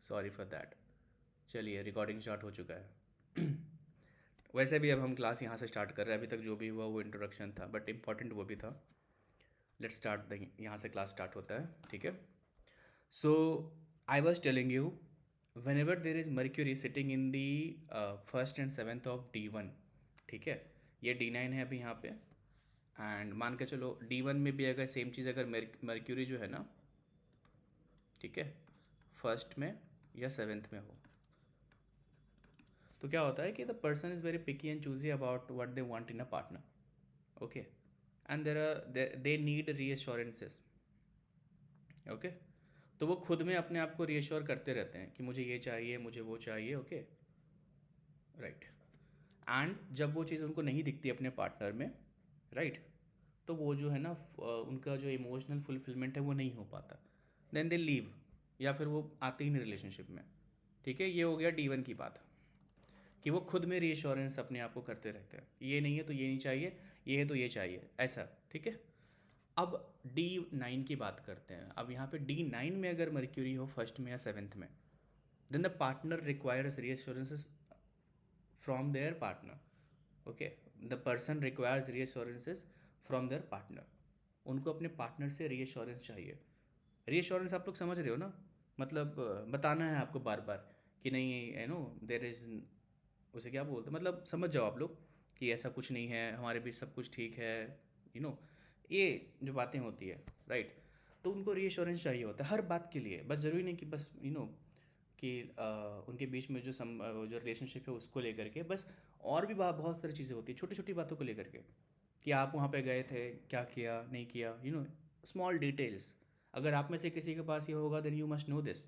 Sorry for that. चलिए recording start हो चुका है। वैसे भी अब हम क्लास यहाँ से स्टार्ट कर रहे हैं, अभी तक जो भी हुआ वो इंट्रोडक्शन था, बट इम्पॉर्टेंट वो भी था। लेट्स स्टार्ट द, यहाँ से क्लास स्टार्ट होता है, ठीक है। So I was telling you, whenever there is Mercury sitting in the first and seventh of D1, ठीक है। ये D9 है अभी यहाँ पे। एंड मान के चलो D1 में भी अगर सेम चीज़, अगर मर्क्यूरी जो है ना, ठीक है, फर्स्ट में या सेवेंथ में हो, तो क्या होता है कि the person is very picky and choosy about what they want in a partner, okay. And there are they need reassurances, okay. तो वो खुद में अपने आप को रीअश्योर करते रहते हैं कि मुझे ये चाहिए, मुझे वो चाहिए, ओके, राइट। एंड जब वो चीज़ उनको नहीं दिखती अपने पार्टनर में, राइट, तो वो जो है ना उनका जो इमोशनल फुलफिलमेंट है वो नहीं हो पाता, देन दे लीव, या फिर वो आते ही नहीं रिलेशनशिप में, ठीक है। ये हो गया D1 की बात, कि वो खुद में रीअश्योरेंस अपने आप को करते रहते हैं, ये नहीं है तो ये नहीं चाहिए, ये है तो ये चाहिए, ऐसा, ठीक है। अब D9 की बात करते हैं। अब यहाँ पे D9 में अगर मर्क्यूरी हो फर्स्ट में या सेवेंथ में, then the partner requires reassurances from their partner, okay. The person requires reassurances from their partner. उनको अपने पार्टनर से रीअश्योरेंस चाहिए। रीअश्योरेंस आप लोग समझ रहे हो ना, मतलब बताना है आपको बार बार कि नहीं, यू नो देर इज़, उसे क्या बोलते हैं, मतलब समझ जाओ आप लोग कि ऐसा कुछ नहीं है, हमारे बीच सब कुछ ठीक है, यू नो, ये जो बातें होती है, राइट। तो उनको रीअश्योरेंस चाहिए होता है हर बात के लिए, बस ज़रूरी नहीं कि बस कि उनके बीच में जो जो रिलेशनशिप है उसको लेकर के बस, और भी बहुत सारी चीज़ें होती है छोटी छोटी बातों को लेकर के, कि आप वहाँ पे गए थे, क्या किया नहीं किया, स्मॉल डिटेल्स। अगर आप में से किसी के पास ये होगा, then you must know this,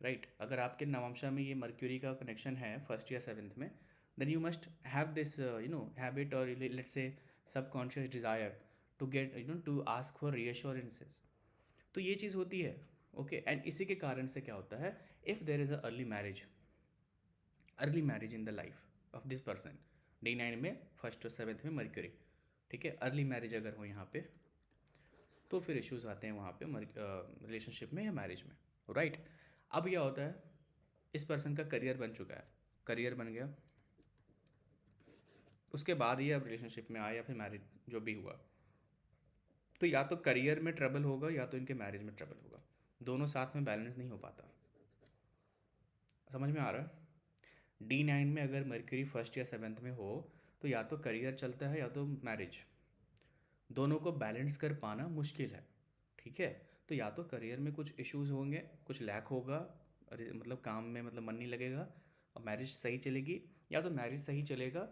right. अगर आपके नवंशा में ये मर्क्यूरी का कनेक्शन है फर्स्ट या सेवेंथ में, then you must have this habit, और let's say subconscious desire to get to ask for reassurances. तो ये चीज़ होती है, ओके। एंड इसी के कारण से क्या होता है, if there is a early marriage in the life of this person, D9 में फर्स्ट और सेवेंथ में मर्क्यूरी, ठीक है, अर्ली मैरिज अगर हो यहाँ पे, तो फिर इश्यूज आते हैं वहाँ पे रिलेशनशिप में या मैरिज में, राइट। अब क्या होता है, इस पर्सन का करियर बन चुका है, करियर बन गया, उसके बाद ही अब रिलेशनशिप में आया या फिर मैरिज जो भी हुआ, तो या तो करियर में ट्रबल होगा या तो इनके मैरिज में ट्रबल होगा, दोनों साथ में बैलेंस नहीं हो पाता। समझ में आ रहा है। D9 में अगर मर्क्यूरी फर्स्ट या सेवेंथ में हो, तो या तो करियर चलता है या तो मैरिज, दोनों को बैलेंस कर पाना मुश्किल है, ठीक है। तो या तो करियर में कुछ इश्यूज होंगे, कुछ लैक होगा, मतलब काम में मतलब मन नहीं लगेगा, और मैरिज सही चलेगी, या तो मैरिज सही चलेगा,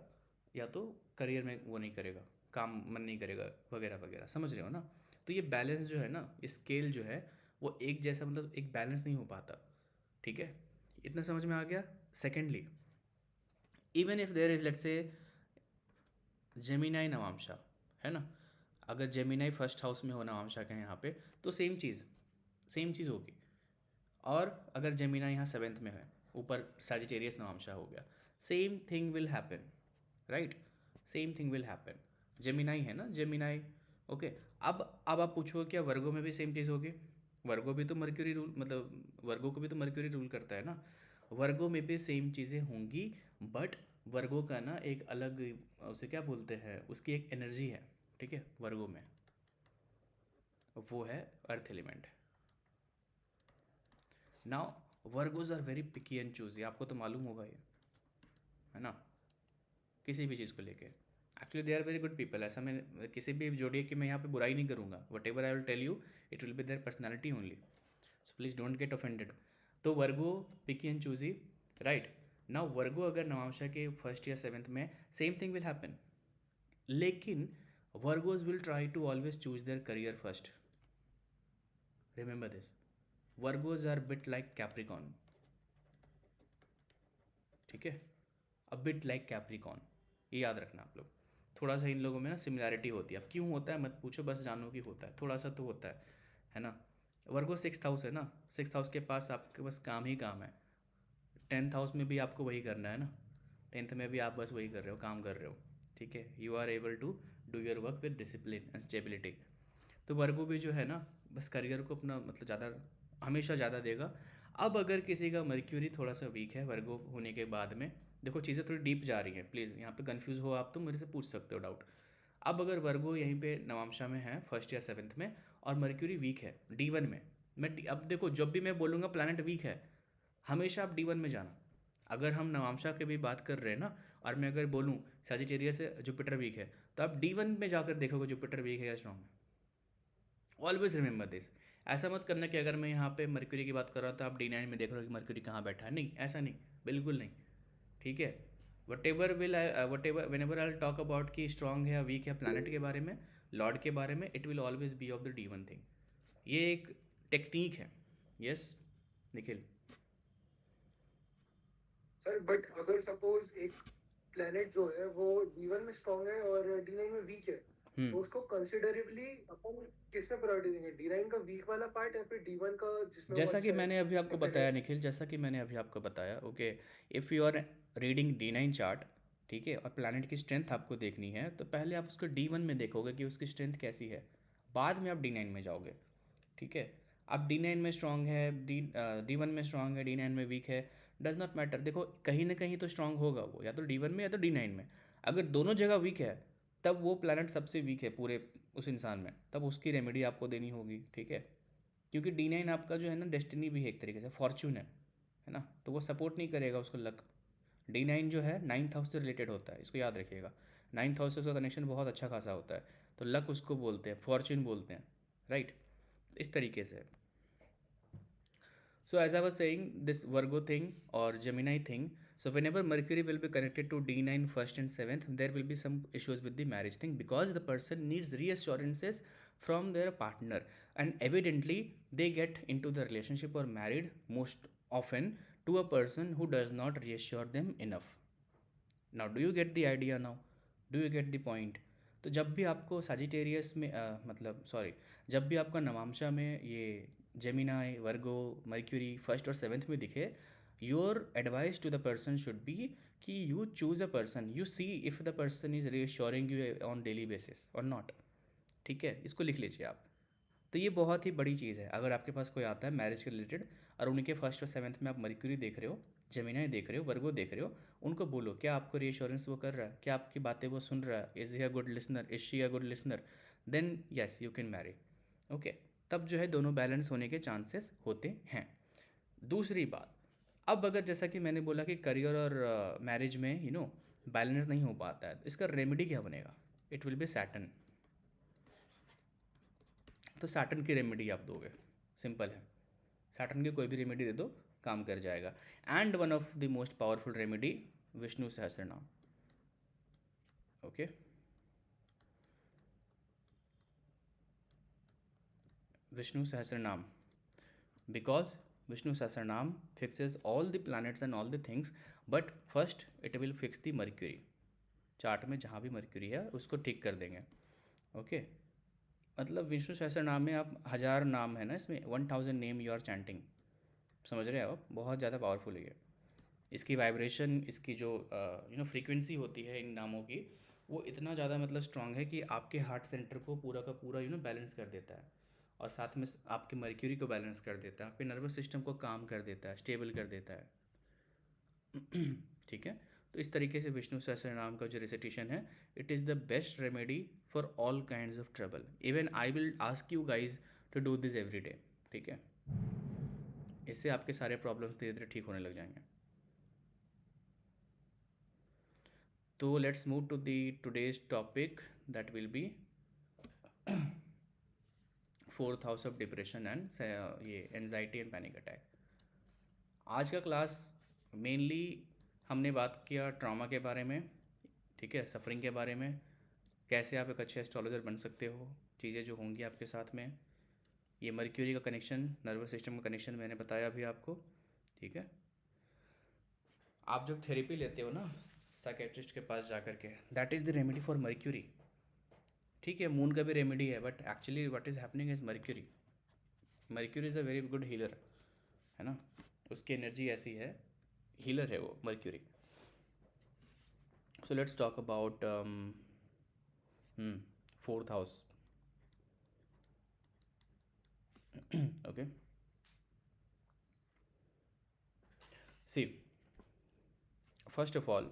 या तो करियर में वो नहीं करेगा, काम मन नहीं करेगा, वगैरह वगैरह, समझ रहे हो ना। तो ये बैलेंस जो है ना, स्केल जो है वो एक जैसा, मतलब एक बैलेंस नहीं हो पाता, ठीक है। इतना समझ में आ गया। Secondly, even if there is let's say Gemini Navamsha, है ना, अगर जेमिनाई फर्स्ट हाउस में हो नवांशा के यहाँ पे, तो सेम चीज़ होगी। और अगर जेमिनाई यहाँ सेवेंथ में है, ऊपर सैजिटेरियस नवांशा हो गया, same thing will happen, right, same thing will happen. Gemini है ना, जेमिनाई, ओके। अब आप पूछो क्या वर्गो में भी सेम चीज़ होगी? वर्गो भी तो मर्क्यूरी रूल, मतलब वर्गो को भी तो मर्क्यूरी रूल करता है ना, वर्गो में भी सेम चीज़ें होंगी, बट वर्गो का ना एक अलग, उसे क्या बोलते हैं, उसकी एक एनर्जी है, ठीक है, वर्गो में, वो है earth element. Now Virgos are very picky and choosy, आपको तो मालूम होगा ये, है ना, किसी भी चीज़ को लेके। Actually they are very good people, ऐसा मैं किसी भी जोड़िए की मैं यहाँ पे बुराई नहीं करूँगा, whatever I will tell you, it will be their personality only, so please don't get offended. तो Virgo picky and choosy, right. Now Virgo अगर नवांशा के फर्स्ट या सेवेंथ में, सेम थिंग विल हैपन, लेकिन Virgos will try to always choose their career first, remember this. Virgos are bit like Capricorn, ठीक है, a bit like Capricorn, ये याद रखना आप लोग। थोड़ा सा इन लोगों में ना सिमिलैरिटी होती है, अब क्यों होता है मत पूछो, बस जानो कि होता है, थोड़ा सा तो होता है ना। वर्गो सिक्स हाउस है ना, सिक्स हाउस के पास आपके बस काम ही काम है, टेंथ हाउस में भी आपको वही करना है ना, टेंथ में भी आप बस वही कर रहे हो, काम कर रहे हो, ठीक है। You are able to do your work with discipline and stability. तो वर्गो भी जो है ना, बस करियर को अपना मतलब ज़्यादा, हमेशा ज़्यादा देगा। अब अगर किसी का मर्क्यूरी थोड़ा सा वीक है वर्गो होने के बाद में, देखो चीज़ें थोड़ी डीप जा रही हैं, प्लीज़ यहाँ पे कंफ्यूज हो आप तो मेरे से पूछ सकते हो डाउट। अब अगर वर्गो यहीं पे नवांशा में है फर्स्ट या सेवन्थ में, और मर्क्यूरी वीक है D1 में, अब देखो जब भी मैं बोलूँगा प्लानट वीक है, हमेशा आप D1 में जाना। अगर हम नवांशा की भी बात कर रहे हैं ना, और मैं अगर बोलूँ सजिटेरियस से जुपिटर वीक है, तो आप D1 में जाकर देखोगे जुपिटर वीक है या स्ट्रॉन्ग है। Always remember this. ऐसा मत करना कि अगर मैं यहाँ पे मर्क्यूरी की बात कर रहा हूँ तो आप D9 में देख रहे हो कि मर्क्यूरी कहाँ बैठा है, नहीं ऐसा नहीं, बिल्कुल नहीं। ठीक है, what ever when ever I talk about कि स्ट्रॉन्ग है या वीक है प्लानट के बारे में, लॉर्ड के बारे में, it will always be of the D1 thing. ये एक टेक्निक है। यस निखिल। सर बट अगर सपोज एक प्लेनेट जो है वो D1 में स्ट्रांग है और D9 में वीक है, हम्म तो उसको कंसिडरेबली अपन किस में प्रायोरिटी देंगे, D9 का वीक वाला पार्ट या फिर D1 का जिसमें वो जैसा कि अच्छा है मैंने अभी आपको या फिर बताया निखिल, जैसा कि मैंने अभी आपको बताया, okay, if you are reading D9 chart, ठीक है, और प्लानट की स्ट्रेंथ आपको देखनी है, तो पहले आप उसको D1 में देखोगे कि उसकी स्ट्रेंथ कैसी है, बाद में आप D9 में जाओगे। ठीक है, अब D9 में स्ट्रांग है, D1 में स्ट्रांग है, D9 में वीक है, डज नॉट मैटर। देखो कहीं ना कहीं तो स्ट्रांग होगा वो, या तो D1 में या तो D9 में। अगर दोनों जगह वीक है, तब वो प्लानट सबसे वीक है पूरे उस इंसान में, तब उसकी रेमेडी आपको देनी होगी। ठीक है, क्योंकि D9 आपका जो है ना डेस्टिनी भी है, एक तरीके से फॉर्चून है ना, तो वो सपोर्ट नहीं करेगा उसको लक। D9 जो है नाइन्थ हाउस से रिलेटेड होता है, इसको याद रखिएगा। नाइन्थ हाउस से उसका कनेक्शन बहुत अच्छा खासा होता है, तो लक उसको बोलते हैं, फॉर्चून बोलते हैं, राइट। इस तरीके से। So as I was saying, this Virgo thing or Gemini thing. So whenever Mercury will be connected to D9 first and seventh, there will be some issues with the marriage thing, because the person needs reassurances from their partner, and evidently they get into the relationship or married most often to a person who does not reassure them enough. Now do you get the idea now? Do you get the point? तो जब भी आपको Sagittarius में मतलब sorry, जब भी आपका नवांशा में ये जेमिनाई वर्गो मर्क्यूरी फर्स्ट और सेवन्थ में दिखे, your advice to the person should be कि you choose a person, you see if the person is reassuring you on daily basis और नॉट। ठीक है, इसको लिख लीजिए आप। तो ये बहुत ही बड़ी चीज़ है। अगर आपके पास कोई आता है मैरिज के रिलेटेड, और उनके फर्स्ट और सेवन्थ में आप मर्क्यूरी देख रहे हो, जेमिनाई देख रहे हो, वर्गो देख रहे हो, उनको बोलो क्या आपको रीअश्योरेंस वो कर रहा है, क्या आपकी बातें वो सुन रहा है, is he a good listener, is she a good listener, then yes you can marry. Okay, तब जो है दोनों बैलेंस होने के चांसेस होते हैं। दूसरी बात, अब अगर जैसा कि मैंने बोला कि करियर और मैरिज में बैलेंस नहीं हो पाता है, तो इसका रेमेडी क्या बनेगा? It will B Saturn. तो सैटर्न की रेमेडी आप दोगे, सिंपल है। सैटर्न की कोई भी रेमेडी दे दो, काम कर जाएगा। And one of the most powerful remedy, Vishnu Sahasranama. Okay, Vishnu Sahasranama, because Vishnu Sahasranam fixes all the planets and all the things, but first it will fix the Mercury। Chart में जहाँ भी मर्क्यूरी है उसको ठीक कर देंगे। ओके, मतलब विष्णु सहस्रनाम में आप 1000 नाम है ना, इसमें 1000 नेम यू आर चैंटिंग। समझ रहे हैं आप, बहुत ज़्यादा पावरफुल है ये। इसकी वाइब्रेशन, इसकी जो फ्रीक्वेंसी होती है इन नामों की, वो इतना ज़्यादा मतलब स्ट्रांग है कि आपके हार्ट सेंटर को पूरा का पूरा बैलेंस कर देता है, और साथ में आपके मर्क्यूरी को बैलेंस कर देता है, आपके नर्वस सिस्टम को काम कर देता है, स्टेबल कर देता है। ठीक है, तो इस तरीके से विष्णु सहस्रनाम का जो रिसिटेशन है, it is the best remedy for all kinds of trouble. Even I will ask you guys to do this every day. ठीक है, इससे आपके सारे प्रॉब्लम्स धीरे धीरे ठीक होने लग जाएंगे। तो let's move to the today's topic, that will be fourth house of depression and ये एनजाइटी एंड पैनिक अटैक। आज का क्लास मेनली हमने बात किया ट्रॉमा के बारे में, ठीक है, सफरिंग के बारे में, कैसे आप एक अच्छे एस्ट्रोलॉजर बन सकते हो, चीज़ें जो होंगी आपके साथ में, ये मर्क्यूरी का कनेक्शन, नर्वस सिस्टम का कनेक्शन मैंने बताया अभी आपको। ठीक है, आप जब थेरेपी लेते हो ना साइकेट्रिस्ट के पास जा कर के, that is the remedy for Mercury. ठीक है, मून का भी रेमेडी है, but actually what is happening is Mercury. Mercury is a very good healer, है ना, उसकी एनर्जी ऐसी है, हीलर है वो Mercury. So let's talk about fourth house. Okay, see first of all,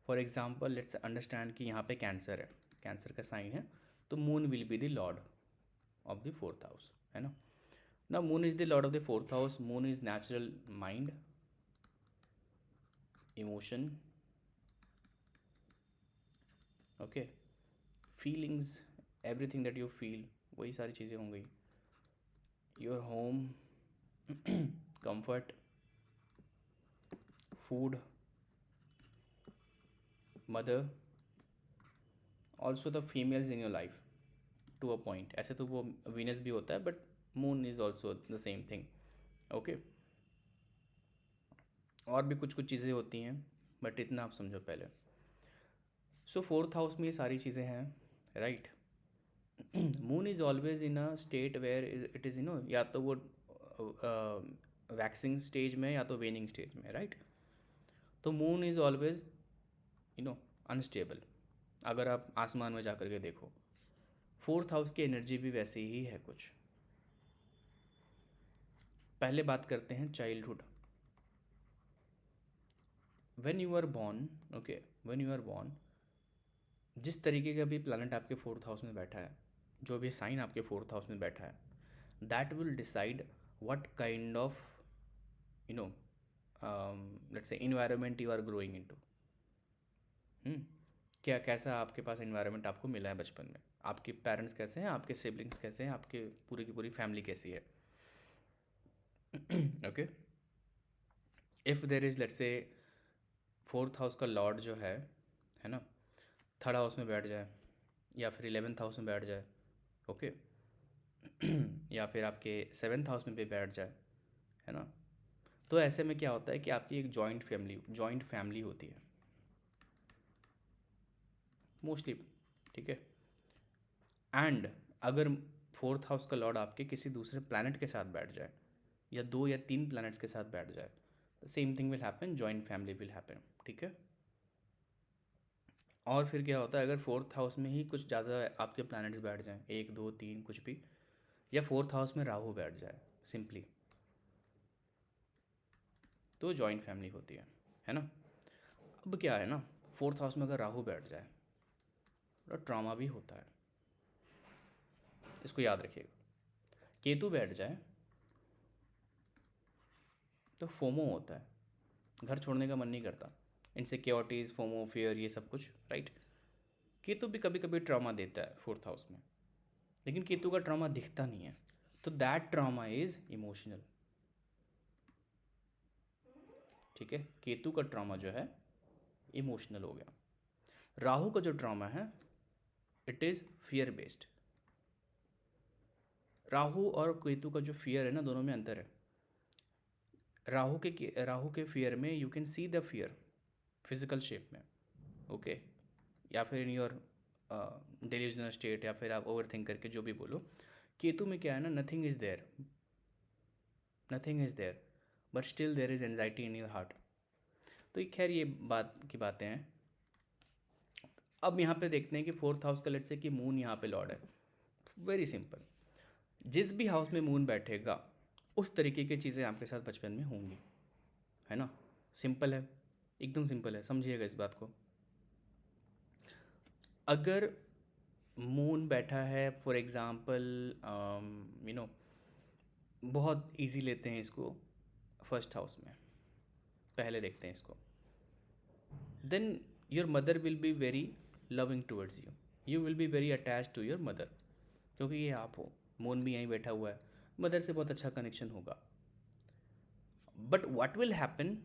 for example let's understand कि यहाँ पे कैंसर है, कैंसर का साइन है, तो moon will be the lord of the fourth house, है ना. ना moon is the lord of the fourth house. Moon is natural mind, emotion, okay, feelings, everything that you feel, वही सारी चीज़ें हो गई. Your home, comfort, food, mother, also the females in your life to a point. ऐसे तो वो Venus भी होता है, but moon is also the same thing, okay. और भी कुछ कुछ चीज़ें होती हैं, बट इतना आप समझो पहले. सो फोर्थ हाउस में ये सारी चीज़ें हैं, right. Moon is always in a state where it is या तो वो वैक्सिंग स्टेज में या तो वेनिंग स्टेज में, राइट. तो मून इज़ ऑलवेज अनस्टेबल. अगर आप आसमान में जा कर के देखो, फोर्थ हाउस की एनर्जी भी वैसी ही है कुछ. पहले बात करते हैं childhood. When you are born, okay, when you are born, जिस तरीके का भी प्लैनेट आपके फोर्थ हाउस में बैठा है, जो भी साइन आपके फोर्थ हाउस में बैठा है, that will decide what kind of you know let's say environment you are growing into. क्या कैसा आपके पास इन्वायरमेंट आपको मिला है बचपन में, आपके पेरेंट्स कैसे हैं, आपके सिबलिंग्स कैसे हैं, आपके पूरी की पूरी फैमिली कैसी है, okay. If there is let's say fourth house का लॉर्ड जो है ना, थर्ड हाउस में बैठ जाए या फिर 11th हाउस में बैठ जाए, ओके, या फिर आपके 7th हाउस में भी बैठ जाए, है ना. तो ऐसे में क्या होता है कि आपकी एक जॉइंट फैमिली होती है मोस्टली, ठीक है. एंड अगर फोर्थ हाउस का लॉर्ड आपके किसी दूसरे प्लैनेट के साथ बैठ जाए, या 2 या 3 प्लैनेट्स के साथ बैठ जाए, the same thing will happen, joint family will happen, ठीक है. और फिर क्या होता है, अगर फोर्थ हाउस में ही कुछ ज़्यादा आपके प्लैनेट्स बैठ जाएं, 1 2 3 कुछ भी, या फोर्थ हाउस में राहु बैठ जाए सिंपली, तो जॉइंट फैमिली होती है ना. अब क्या है ना, फोर्थ हाउस में अगर राहु बैठ जाए तो ट्रॉमा भी होता है, इसको याद रखिएगा. केतु बैठ जाए तो फोमो होता है, घर छोड़ने का मन नहीं करता, इनसिक्योरिटीज़, फोमो, फियर, ये सब कुछ, राइट. केतु भी कभी कभी ट्रॉमा देता है फोर्थ हाउस में, लेकिन केतु का ट्रॉमा दिखता नहीं है, तो दैट ट्रॉमा इज इमोशनल, ठीक है. केतु का ट्रॉमा जो है इमोशनल हो गया. राहु का जो ट्रॉमा है it is fear based. Rahu और केतु का जो फियर है ना, दोनों में अंतर है. राहु के फियर में you can see the fear physical shape में, ओके, या फिर इन योर डेल्यूजनल स्टेट, या फिर आप ओवर थिंक करके जो भी बोलो. केतु में क्या है ना, nothing is there, nothing is there, but still there is anxiety in your heart. तो ये खैर ये बात की बातें हैं. अब यहाँ पे देखते हैं कि फोर्थ हाउस का लेट्स से कि मून यहाँ पे लॉर्ड है. वेरी सिंपल, जिस भी हाउस में मून बैठेगा उस तरीके की चीज़ें आपके साथ बचपन में होंगी, है ना. सिंपल है, एकदम सिंपल है, समझिएगा इस बात को. अगर मून बैठा है फॉर एग्ज़ाम्पल, बहुत इजी लेते हैं इसको, फर्स्ट हाउस में पहले देखते हैं इसको, then your mother will be very loving towards you, you will be very attach to your mother, क्योंकि ये आप हो, मून भी यहीं बैठा हुआ है, मदर से बहुत अच्छा कनेक्शन होगा. But what will happen,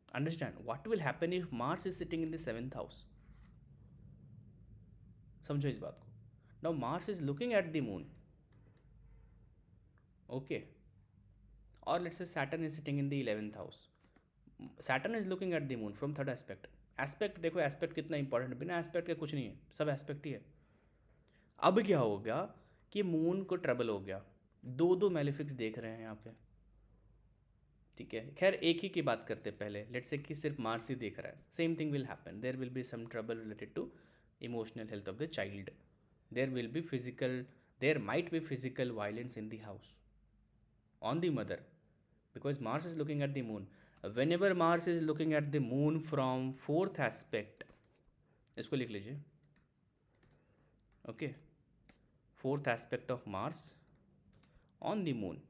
understand what will happen if Mars is sitting in the 7th house. समझो इस बात को. Now Mars is looking at the moon, okay, और let's say Saturn is sitting in the 11th house. Saturn is looking at the moon from third aspect. Aspect देखो, aspect कितना important, बिना aspect के कुछ नहीं है, सब एस्पेक्ट ही है. अब क्या होगा कि मून को ट्रबल हो गया, 2 मैलेफिक्स देख रहे हैं यहाँ पे, ठीक है. खैर एक ही की बात करते पहले, लेट्स से कि सिर्फ मार्स ही देख रहा है, same thing will happen, there will be some trouble related to emotional health of the child, there will be physical, there might be physical violence in the house on the mother, because Mars is looking at the moon. Whenever Mars is looking at the moon from fourth aspect, इसको लिख लीजिए. Okay, fourth aspect of Mars on the moon,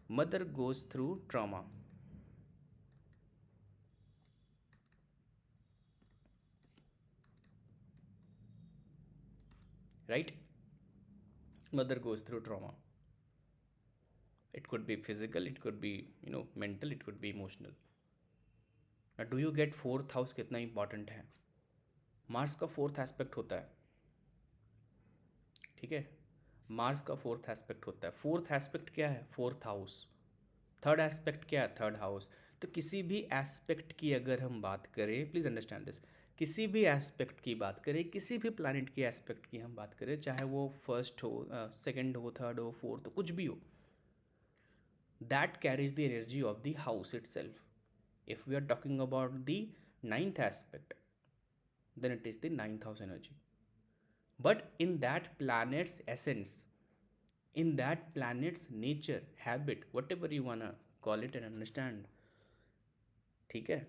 mother goes through trauma. Right? Mother goes through trauma. It could be physical, it could be mental, it could be emotional. Now do you get fourth house कितना important है? Mars का fourth aspect होता है. ठीक है, Mars का fourth aspect होता है. फोर्थ एस्पेक्ट क्या है? Fourth house. थर्ड एस्पेक्ट क्या है? Third house. तो किसी भी एस्पेक्ट की अगर हम बात करें, प्लीज़ अंडरस्टैंड दिस, किसी भी एस्पेक्ट की बात करें, किसी भी प्लैनेट की एस्पेक्ट की हम बात करें, चाहे वो फर्स्ट हो, सेकंड हो, थर्ड हो, फोर्थ हो, कुछ भी हो, that carries the energy of the house itself. If we are talking about the ninth aspect, then it is the ninth house energy. But in that planet's essence, in that planet's nature, habit, whatever you wanna call it and understand, ठीक है.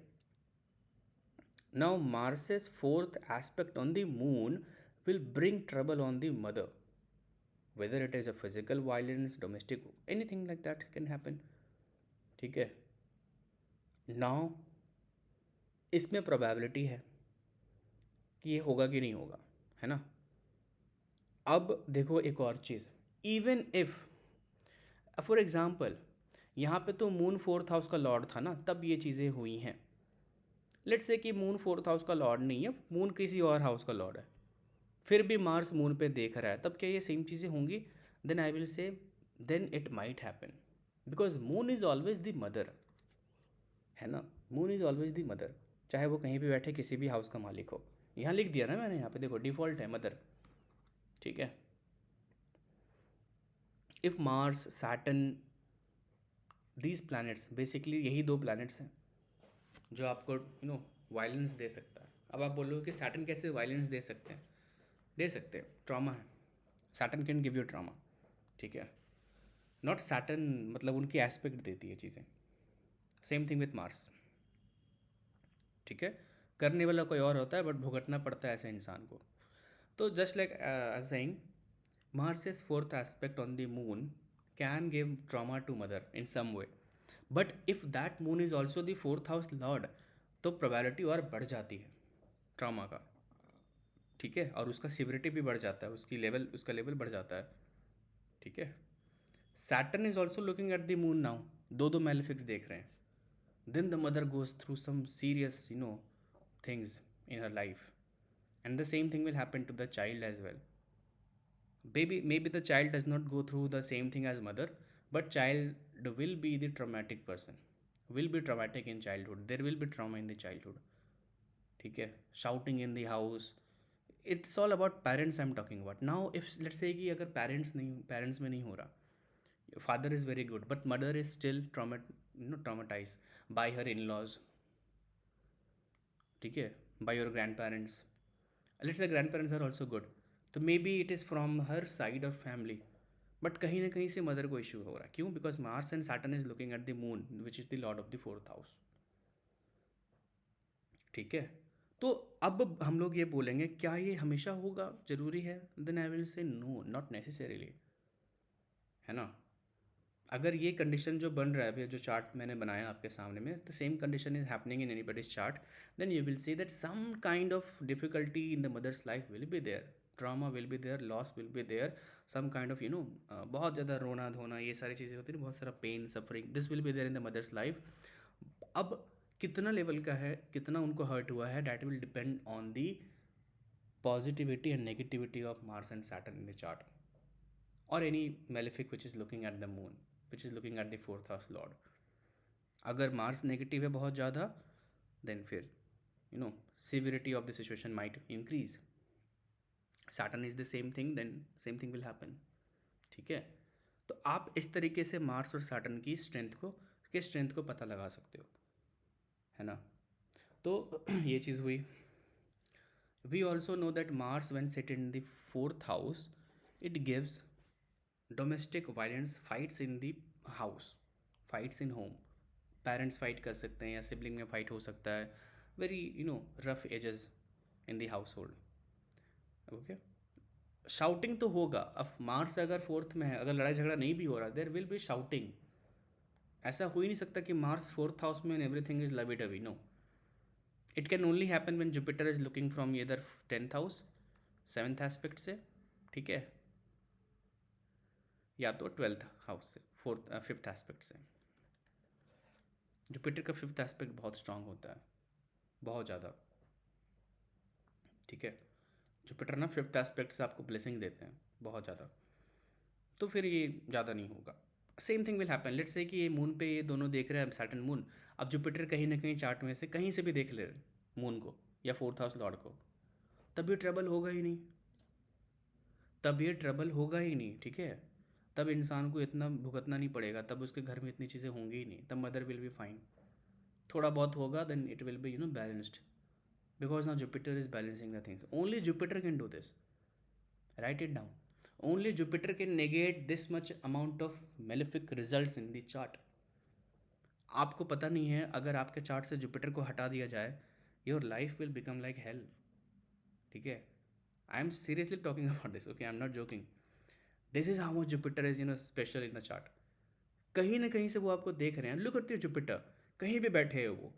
Now Mars's fourth aspect on the moon will bring trouble on the mother, whether it is a physical violence, domestic, anything like that can happen. ठीक है. Now इसमें probability है कि ये होगा कि नहीं होगा, है ना. अब देखो एक और चीज़, इवन इफ फॉर एग्जांपल यहाँ पे तो मून फोर्थ हाउस का लॉर्ड था ना, तब ये चीज़ें हुई हैं. लेट्स से कि मून फोर्थ हाउस का लॉर्ड नहीं है, मून किसी और हाउस का लॉर्ड है, फिर भी मार्स मून पे देख रहा है, तब क्या ये सेम चीज़ें होंगी? Then I will say then it might happen, because moon is always the mother, है ना. Moon is always the mother, चाहे वो कहीं भी बैठे, किसी भी हाउस का मालिक हो. यहाँ लिख दिया ना मैंने, यहाँ पे देखो डिफ़ॉल्ट है मदर. ठीक है. If Mars, Saturn, these planets, basically यही दो प्लैनेट्स हैं जो आपको वायलेंस दे सकता है. अब आप बोलोगे कि सैटर्न कैसे वायलेंस दे सकते हैं? दे सकते हैं, ट्रॉमा है. Saturn can give you trauma. ठीक है. नॉट सैटर्न, मतलब उनकी एस्पेक्ट देती है चीज़ें. Same thing with Mars. ठीक है. करने वाला कोई और होता है, बट भुगतना पड़ता है ऐसे इंसान को. तो just like saying, Mars's fourth aspect on the moon can give trauma to mother in some way. But if that moon is also the fourth house lord, तो प्रोबेबिलिटी और बढ़ जाती है ट्रॉमा का. ठीक है. और उसका सिविरिटी भी बढ़ जाता है, उसका लेवल बढ़ जाता है. ठीक है. Saturn is also looking at the moon now, दो मेलेफिक्स देख रहे हैं. Then the mother goes through some serious things in her life, and the same thing will happen to the child as well. Maybe the child does not go through the same thing as mother, but child will be the traumatic person, will be traumatic in childhood. There will be trauma in the childhood. ठीक है. shouting in the house, it's all about parents I'm talking about. Now if let's say कि अगर parents में नहीं हो रहा, father is very good but mother is still traumatized by her in-laws. ठीक है. by your grandparents, let's say grandparents are also good, तो may be it is from her side of family, but कहीं ना कहीं से mother को issue हो रहा है. क्यों? Because Mars and Saturn is looking at the moon which is the lord of the fourth house. ठीक है. तो अब हम लोग ये बोलेंगे क्या ये हमेशा होगा, ज़रूरी है? Then I will say no, not necessarily, है ना. अगर ये कंडीशन जो बन रहा है अभी, जो चार्ट मैंने बनाया आपके सामने में, the same condition is happening in anybody's chart, then you will see that some kind of difficulty in the mother's life will be there, trauma will be there, loss will be there, some kind of बहुत ज़्यादा रोना धोना, ये सारी चीज़ें होती हैं, बहुत सारा pain, suffering, this will be there in the mother's life. अब कितना लेवल का है, कितना उनको हर्ट हुआ है, that will depend on the positivity and negativity of Mars and Saturn in the chart, और any malefic which is looking at the moon, which is looking at the fourth house lord. अगर Mars negative है बहुत ज़्यादा, then फिर severity of the situation might increase. Saturn is the same thing, then same thing will happen. ठीक है. तो आप इस तरीके से मार्स और सैटर्न की स्ट्रेंथ को पता लगा सकते हो, है ना. तो ये चीज़ हुई. We also know that Mars when set in the fourth house, it gives domestic violence, fights in the house, fights in home, parents fight कर सकते हैं या सिबलिंग में फाइट हो सकता है, very rough edges in the household. Okay, shouting तो होगा। अब मार्स अगर फोर्थ में है, अगर लड़ाई झगड़ा नहीं भी हो रहा, देर विल बी शाउटिंग। ऐसा हो ही नहीं सकता कि मार्स फोर्थ हाउस में everything is lovey dovey, no. It can only happen when Jupiter is looking from इधर 10th हाउस, 7th एस्पेक्ट से, ठीक है, या तो 12th हाउस से, 5th एस्पेक्ट से। जुपिटर का 5th एस्पेक्ट बहुत स्ट्रांग होता है, बहुत ज़्यादा, ठीक है। जुपिटर ना 5th एस्पेक्ट से आपको ब्लेसिंग देते हैं बहुत ज़्यादा, तो फिर ये ज़्यादा नहीं होगा। Same thing will happen, let's say कि ये मून पे ये दोनों देख रहे हैं, सैटर्न मून। अब जुपिटर कहीं ना कहीं चार्ट में से कहीं से भी देख ले मून को या 4th हाउस लॉर्ड को, तब ये ट्रबल होगा ही नहीं, तब ये ट्रबल होगा ही नहीं, ठीक है। तब इंसान को इतना भुगतना नहीं पड़ेगा, तब उसके घर में इतनी चीज़ें होंगी ही नहीं, तब मदर विल बी फाइन। थोड़ा बहुत होगा then it will be balanced, because now Jupiter is balancing the things. Only Jupiter can do this. Write it down. Only Jupiter can negate this much amount of malefic results in the chart. आपको पता नहीं है, अगर आपके chart से Jupiter को हटा दिया जाए, your life will become like hell, ठीक है। I am seriously talking about this, okay, I am not joking. This is how much Jupiter is special in the chart. कहीं ना कहीं से वो आपको देख रहे हैं, लुक एट जुपिटर, कहीं भी बैठे हैं वो,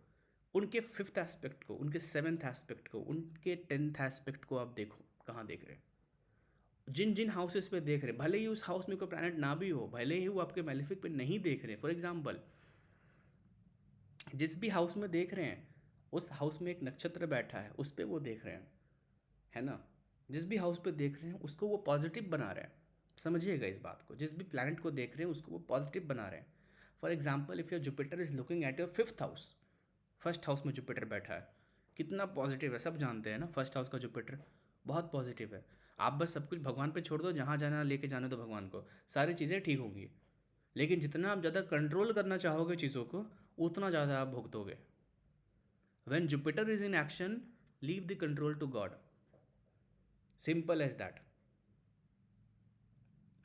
उनके 5th एस्पेक्ट को, उनके 7th एस्पेक्ट को, उनके 10th एस्पेक्ट को आप देखो, कहाँ देख रहे हैं, जिन जिन हाउसेस पे देख रहे हैं, भले ही उस हाउस में कोई प्लैनेट ना भी हो, भले ही वो आपके मैलेफिक पे नहीं देख रहे हैं, फॉर एग्जाम्पल जिस भी हाउस में देख रहे हैं, उस हाउस में एक नक्षत्र बैठा है, उस पर वो देख रहे हैं, है ना। जिस भी हाउस पे देख रहे हैं उसको वो पॉजिटिव बना रहे हैं, समझिएगा इस बात को। जिस भी प्लैनेट को देख रहे हैं उसको वो पॉजिटिव बना रहे हैं। For example if your Jupiter is looking at your 5th house, first house में जुपिटर बैठा है, कितना पॉजिटिव है, सब जानते हैं ना, फर्स्ट हाउस का जुपिटर बहुत पॉजिटिव है। आप बस सब कुछ भगवान पे छोड़ दो, जहाँ जाना लेके जाने दो भगवान को, सारी चीज़ें ठीक होंगी। लेकिन जितना आप ज़्यादा कंट्रोल करना चाहोगे चीज़ों को, उतना ज़्यादा आप भुगतोगे। When Jupiter is in action, leave the control to God, simple as that.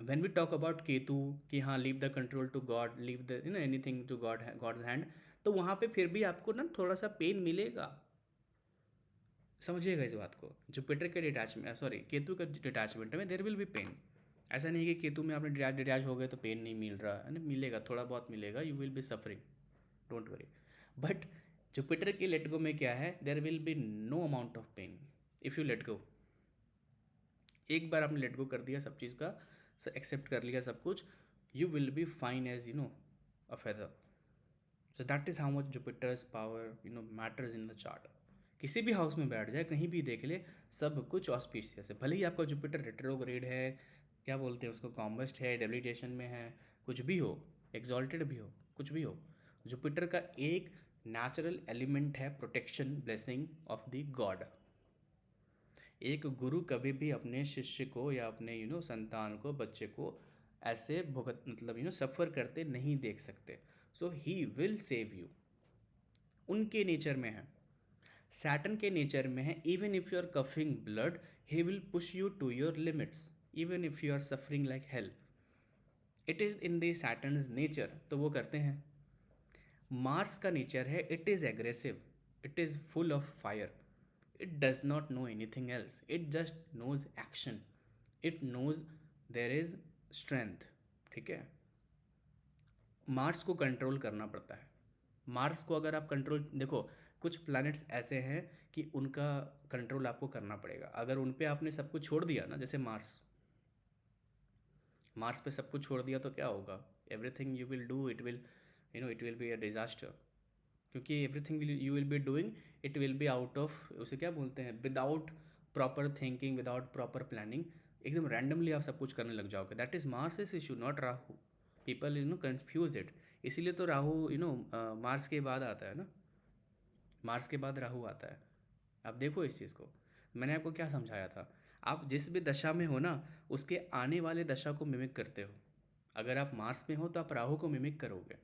When we talk about Ketu कि हाँ leave the control to God, leave the anything to God, God's hand, तो वहाँ पे फिर भी आपको ना थोड़ा सा पेन मिलेगा, समझिएगा इस बात को। जुपिटर के डिटैचमेंट, सॉरी केतु के डिटैचमेंट में देर विल बी पेन। ऐसा नहीं कि केतु में आपने डिटैच हो गए तो पेन नहीं मिल रहा है ना, मिलेगा, थोड़ा बहुत मिलेगा, you will be suffering, don't worry. But Jupiter के लेट गो में क्या है, there will be no amount of pain if you let go. एक बार आपने लेट गो कर दिया सब चीज़ का, एक्सेप्ट कर लिया सब कुछ, you will be fine as a feather. So that is how much Jupiter's power matters in the chart. किसी भी हाउस में बैठ जाए, कहीं भी देख ले, सब कुछ ऑस्पिशियस है। भले ही आपका जुपिटर रेट्रोग्रेड है, क्या बोलते हैं उसको, कॉम्बस्ट है, डेबिलिटेशन में है, कुछ भी हो, एक्सॉल्टेड भी हो, कुछ भी हो, जुपिटर का एक नेचुरल एलिमेंट है protection, blessing of the God. एक गुरु कभी भी अपने शिष्य को या अपने संतान को, बच्चे को ऐसे भुगत मतलब सफ़र करते नहीं देख सकते। So he will save you, उनके नेचर में है। सैटर्न के नेचर में है, even if you are coughing blood, he will push you to your limits, even if you are suffering like hell, it is in the Saturn's nature, तो वो करते हैं। मार्स का नेचर है, it is aggressive, it is full of fire, it does not know anything else, it just knows action, it knows there is strength, ठीक है। Mars को control करना पड़ता है। मार्स को अगर आप कंट्रोल, देखो कुछ प्लैनेट्स ऐसे हैं कि उनका कंट्रोल आपको करना पड़ेगा। अगर उन पे आपने सब कुछ छोड़ दिया ना, जैसे मार्स, मार्स पे सब कुछ छोड़ दिया तो क्या होगा, everything you will do, it will it will be a disaster, क्योंकि everything you will be doing, it will be out of, उसे क्या बोलते हैं, without proper thinking, without proper planning, एकदम रैंडमली आप सब कुछ करने लग जाओगे। That is Mars is issue, not Rahu. People confuse it, इसीलिए तो राहु मार्स के बाद आता है ना, मार्स के बाद राहु आता है। आप देखो इस चीज़ को, मैंने आपको क्या समझाया था, आप जिस भी दशा में हो ना, उसके आने वाले दशा को मिमिक करते हो। अगर आप मार्स में हो तो आप राहु को मिमिक करोगे,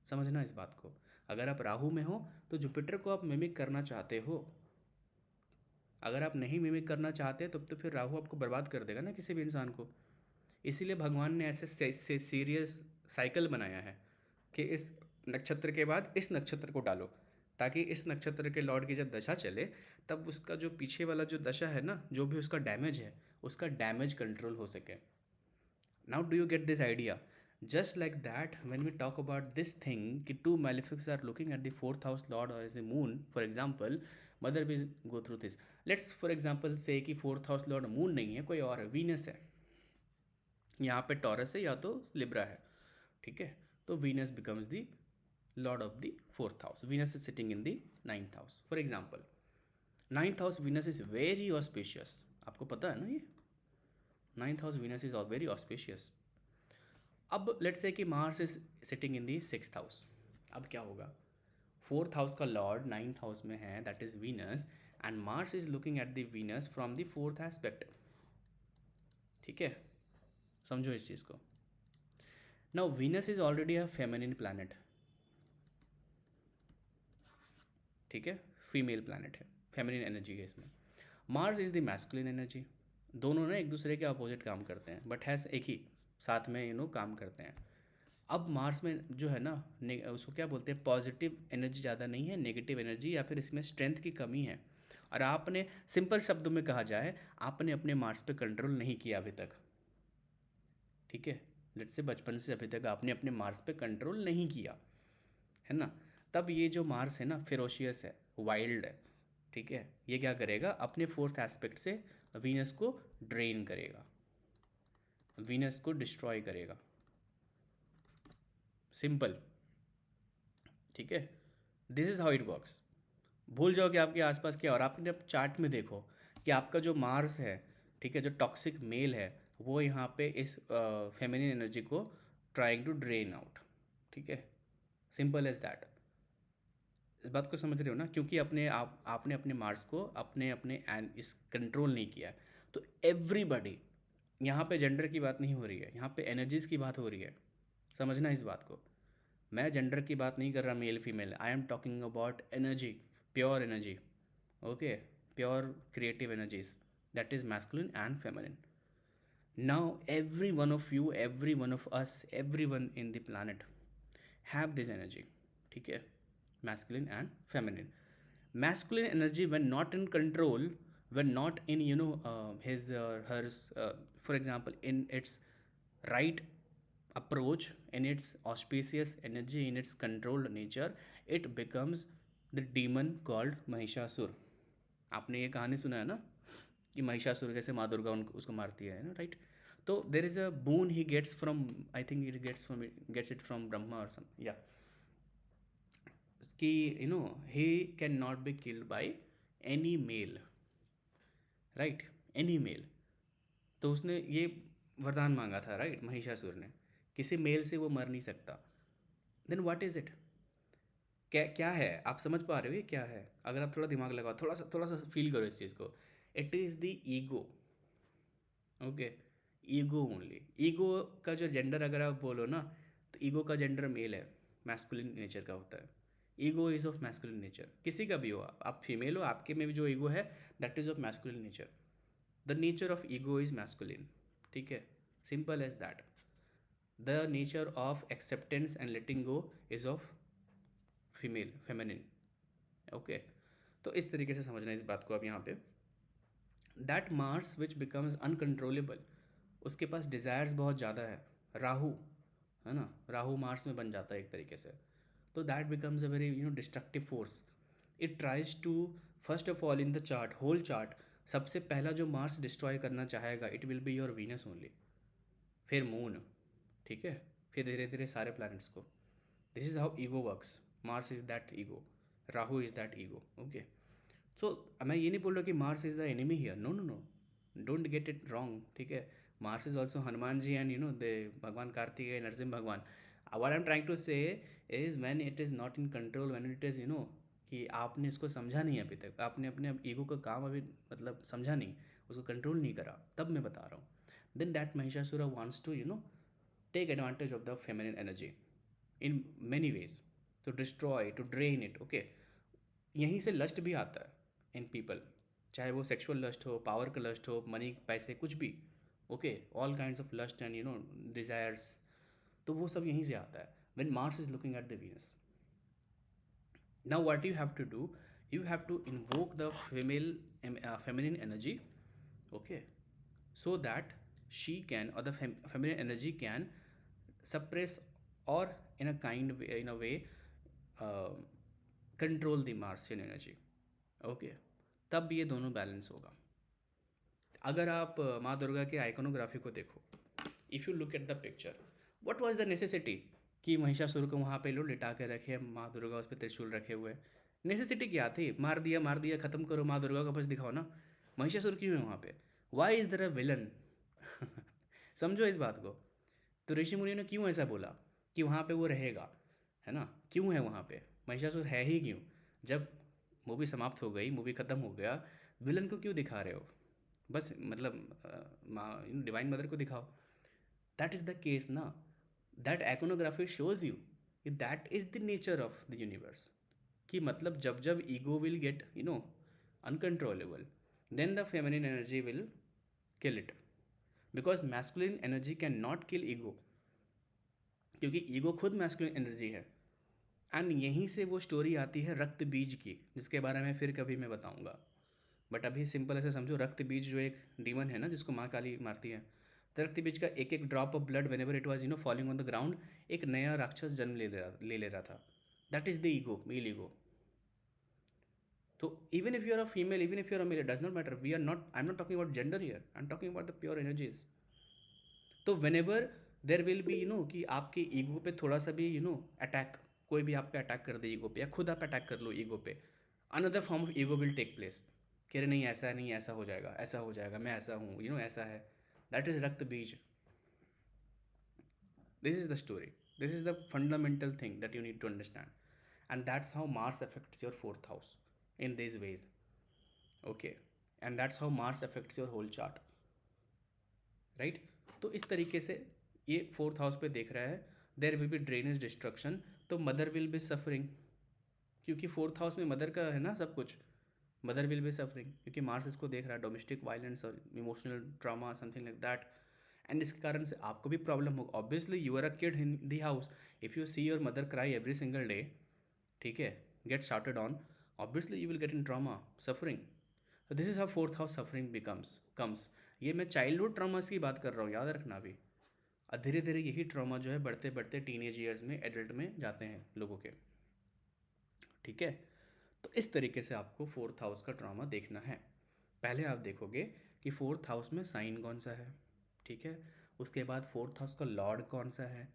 समझना इस बात को। अगर आप राहु में हो तो जुपिटर को आप मिमिक करना चाहते हो। अगर आप नहीं मिमिक करना चाहते तब तो फिर राहु आपको बर्बाद कर देगा ना, किसी भी इंसान को। इसीलिए भगवान ने ऐसे सीरियस साइकिल बनाया है कि इस नक्षत्र के बाद इस नक्षत्र को डालो, ताकि इस नक्षत्र के लॉर्ड की जब दशा चले तब उसका जो पीछे वाला जो दशा है ना, जो भी उसका डैमेज है, उसका डैमेज कंट्रोल हो सके. Now, do you get this idea? Just like that, when we talk about this thing, कि two malefics are looking at the fourth house lord or as a moon, for example, mother will go through this. Let's, for example, say कि fourth house lord moon नहीं है, कोई और है, Venus है. यहाँ पे टॉरस है या तो लिब्रा है, ठीक है. तो Venus becomes the lord of the fourth house. Venus is sitting in the ninth house. For example, ninth house Venus is very auspicious. आपको पता है ना ये? Ninth house Venus is all very auspicious. अब लेट्स से कि Mars is sitting in the sixth house. अब क्या होगा? फोर्थ हाउस का लॉर्ड नाइन्थ हाउस में है, that is Venus, and Mars is looking at the Venus from the fourth aspect. ठीक है, समझो इस चीज़ को. Now Venus is already a feminine planet, ठीक है, फीमेल प्लैनेट है, फेमिनिन एनर्जी है इसमें. Mars is the masculine energy. दोनों ना एक दूसरे के अपोजिट काम करते हैं, बट हैज़ एक ही साथ में काम करते हैं. अब मार्स में जो है ना, उसको क्या बोलते हैं, पॉजिटिव एनर्जी ज़्यादा नहीं है, नेगेटिव एनर्जी या फिर इसमें स्ट्रेंथ की कमी है. और आपने सिंपल शब्दों में कहा जाए, आपने अपने मार्स पे कंट्रोल नहीं किया अभी तक. ठीक है, लेट्स से बचपन से अभी तक आपने अपने मार्स पे कंट्रोल नहीं किया है ना. तब ये जो मार्स है ना, फेरोशियस है, वाइल्ड है. ठीक है, ये क्या करेगा, अपने फोर्थ एस्पेक्ट से वीनस को ड्रेन करेगा, वीनस को डिस्ट्रॉय करेगा. सिंपल, ठीक है. This is how it works. भूल जाओ कि आपके आसपास क्या, और आपने अब चार्ट में देखो कि आपका जो मार्स है, ठीक है, जो टॉक्सिक मेल है, वो यहाँ पे इस फेमिनिन एनर्जी को ट्राइंग टू ड्रेन आउट. ठीक है, सिंपल एज दैट. इस बात को समझ रहे हो ना, क्योंकि आपने अपने मार्स को अपने अपने इस कंट्रोल नहीं किया. तो एवरीबॉडी, यहाँ पे जेंडर की बात नहीं हो रही है, यहाँ पे एनर्जीज़ की बात हो रही है. समझना इस बात को. मैं जेंडर की बात नहीं कर रहा, male female. I am talking about energy, pure energy. Okay, pure creative energies, that is masculine and feminine. Now every one of you, every one of us, every one in the planet have this energy. ठीक है, masculine and feminine. Masculine energy, when not in control, when not in his hers, for example, in its right approach, in its auspicious energy, in its controlled nature, it becomes the demon called Mahishasur. आपने ये कहानी सुना है ना कि महिषासुर कैसे माँ दुर्गा उसको मारती है ना, राइट. तो there is a boon he gets from, I think it gets it from Brahma or some, yeah, कि he can not be killed by any male, right, any male. तो उसने ये वरदान मांगा था, राइट, महिषासुर ने, किसी मेल से वो मर नहीं सकता. देन व्हाट इज इट, क्या क्या है, आप समझ पा रहे हो ये क्या है? अगर आप थोड़ा दिमाग लगाओ, थोड़ा सा फील करो इस चीज़ को. It is the ego. Okay, ego only. Ego का जो जेंडर अगर आप बोलो ना, तो ईगो का जेंडर मेल है, मैस्कुलिन नेचर का होता है. Ego is of masculine nature, किसी का भी हो, आप फीमेल हो, आपके में भी जो ईगो है that is of masculine nature. The nature of ego is masculine. ठीक है, simple as that. The nature of acceptance and letting go is of female, feminine. Okay, तो इस तरीके से समझना इस बात को आप यहाँ पे. That Mars which becomes uncontrollable, उसके पास डिज़ायर्स बहुत ज़्यादा है. राहु है ना, राहु मार्स में बन जाता है एक तरीके से. तो that becomes a very destructive force. It tries to, first of all in the chart, whole chart, सबसे पहला जो मार्स डिस्ट्रॉय करना चाहेगा, it will be your Venus only, फिर मून. ठीक है, फिर धीरे धीरे सारे प्लैनेट्स को. This is how ego works. Mars is that ego, Rahu is that ego. Okay, so मैं ये नहीं बोल रहा कि Mars is the enemy here, no no no, don't get it wrong. ठीक है, Mars is also Hanuman ji and the भगवान कार्तिकेय, नरसिंह भगवान. What I am trying to say is when it is not in control, when it is कि आपने इसको समझा नहीं अभी तक, आपने अपने ईगो का काम अभी मतलब समझा नहीं, उसको कंट्रोल नहीं करा, तब मैं बता रहा हूँ. Then that Mahishasura wants to take advantage of the feminine energy in many ways, to destroy, to drain it. Okay, यहीं से लस्ट भी आता है इन पीपल, चाहे वो सेक्सुअल लस्ट हो, पावर का लस्ट हो, मनी, पैसे, कुछ भी. Okay, all kinds of lust and desires, तो वो सब यहीं से आता है when Mars is looking at the Venus. Now what you have to do, you have to invoke the feminine energy, okay, so that she can, or the feminine energy can suppress, or in a kind way, uh, control the Martian energy. Okay, तब ये दोनों balance होगा. अगर आप माँ दुर्गा के iconography को देखो, if you look at the picture, what was the necessity कि महिषासुर को वहाँ पे लो लिटा के रखे, माँ दुर्गा उस पर त्रिशूल रखे हुए. नेसेसिटी क्या थी? मार दिया, ख़त्म करो, माँ दुर्गा को बस दिखाओ ना. महिषासुर क्यों है वहाँ पे? Why is there a villain? समझो इस बात को. तो ऋषि मुनि ने क्यों ऐसा बोला कि वहाँ पे वो रहेगा, है ना? क्यों है वहाँ पे महिषासुर, है ही क्यों? जब मूवी समाप्त हो गई, मूवी ख़त्म हो गया, विलन को क्यों दिखा रहे हो? बस मतलब माँ डिवाइन मदर को दिखाओ. दैट इज़ द केस ना. दैट आइकोनोग्राफी शोज यू कि that is the nature of the universe. कि मतलब जब जब ego will get uncontrollable, then the feminine energy will kill it. Because masculine energy can not kill ego, क्योंकि ego खुद masculine energy है. And यहीं से वो स्टोरी आती है रक्त बीज की, जिसके बारे में फिर कभी मैं बताऊंगा. बट अभी सिंपल ऐसे समझो, रक्त बीज जो एक डीमन है ना, जिसको माँ काली मारती है, तो रक्त बीज का एक एक drop of blood whenever it was falling on the ground, एक नया राक्षस जन्म ले रहा था. That is the ego, male ego. तो even if you are a female, even if you are a male, it does not matter. We are not, I am not talking about gender here, I am talking about the pure energies. तो whenever there will be कि आपके ego पे थोड़ा सा भी attack, कोई भी आप पे अटैक कर दे ईगो पे, या खुद आप अटैक कर लो ईगो पे, another form of ego will take place. कह रहे नहीं ऐसा नहीं, ऐसा हो जाएगा, ऐसा हो जाएगा, मैं ऐसा हूँ, ऐसा है. That is Raktabija. This is the story. This is the fundamental thing that you need to understand. And that's how Mars affects your fourth house in this ways. Okay, and that's how Mars affects your whole chart, right. तो इस तरीके से ये fourth house पे देख रहा है, there will be drainage destruction, तो मदर विल बी सफरिंग, क्योंकि फोर्थ हाउस में मदर का है ना सब कुछ. मदर विल बी सफरिंग क्योंकि मार्स इसको देख रहा है, डोमेस्टिक वायलेंस और emotional trauma, something like that. And इसके कारण से आपको भी प्रॉब्लम होगा. Obviously you are a kid in the house, if you see your mother cry every single day, ठीक है, get started on, obviously you will get in trauma, suffering. तो this is how fourth house suffering becomes comes. ये मैं childhood traumas की बात कर रहा हूँ, याद रखना भी. और धीरे धीरे यही ट्रामा जो है बढ़ते बढ़ते टीनेज ईयर्स में, एडल्ट में जाते हैं लोगों के, ठीक है. तो इस तरीके से आपको फोर्थ हाउस का ट्रामा देखना है. पहले आप देखोगे कि फोर्थ हाउस में साइन कौन सा है, ठीक है. उसके बाद फोर्थ हाउस का लॉर्ड कौन सा है,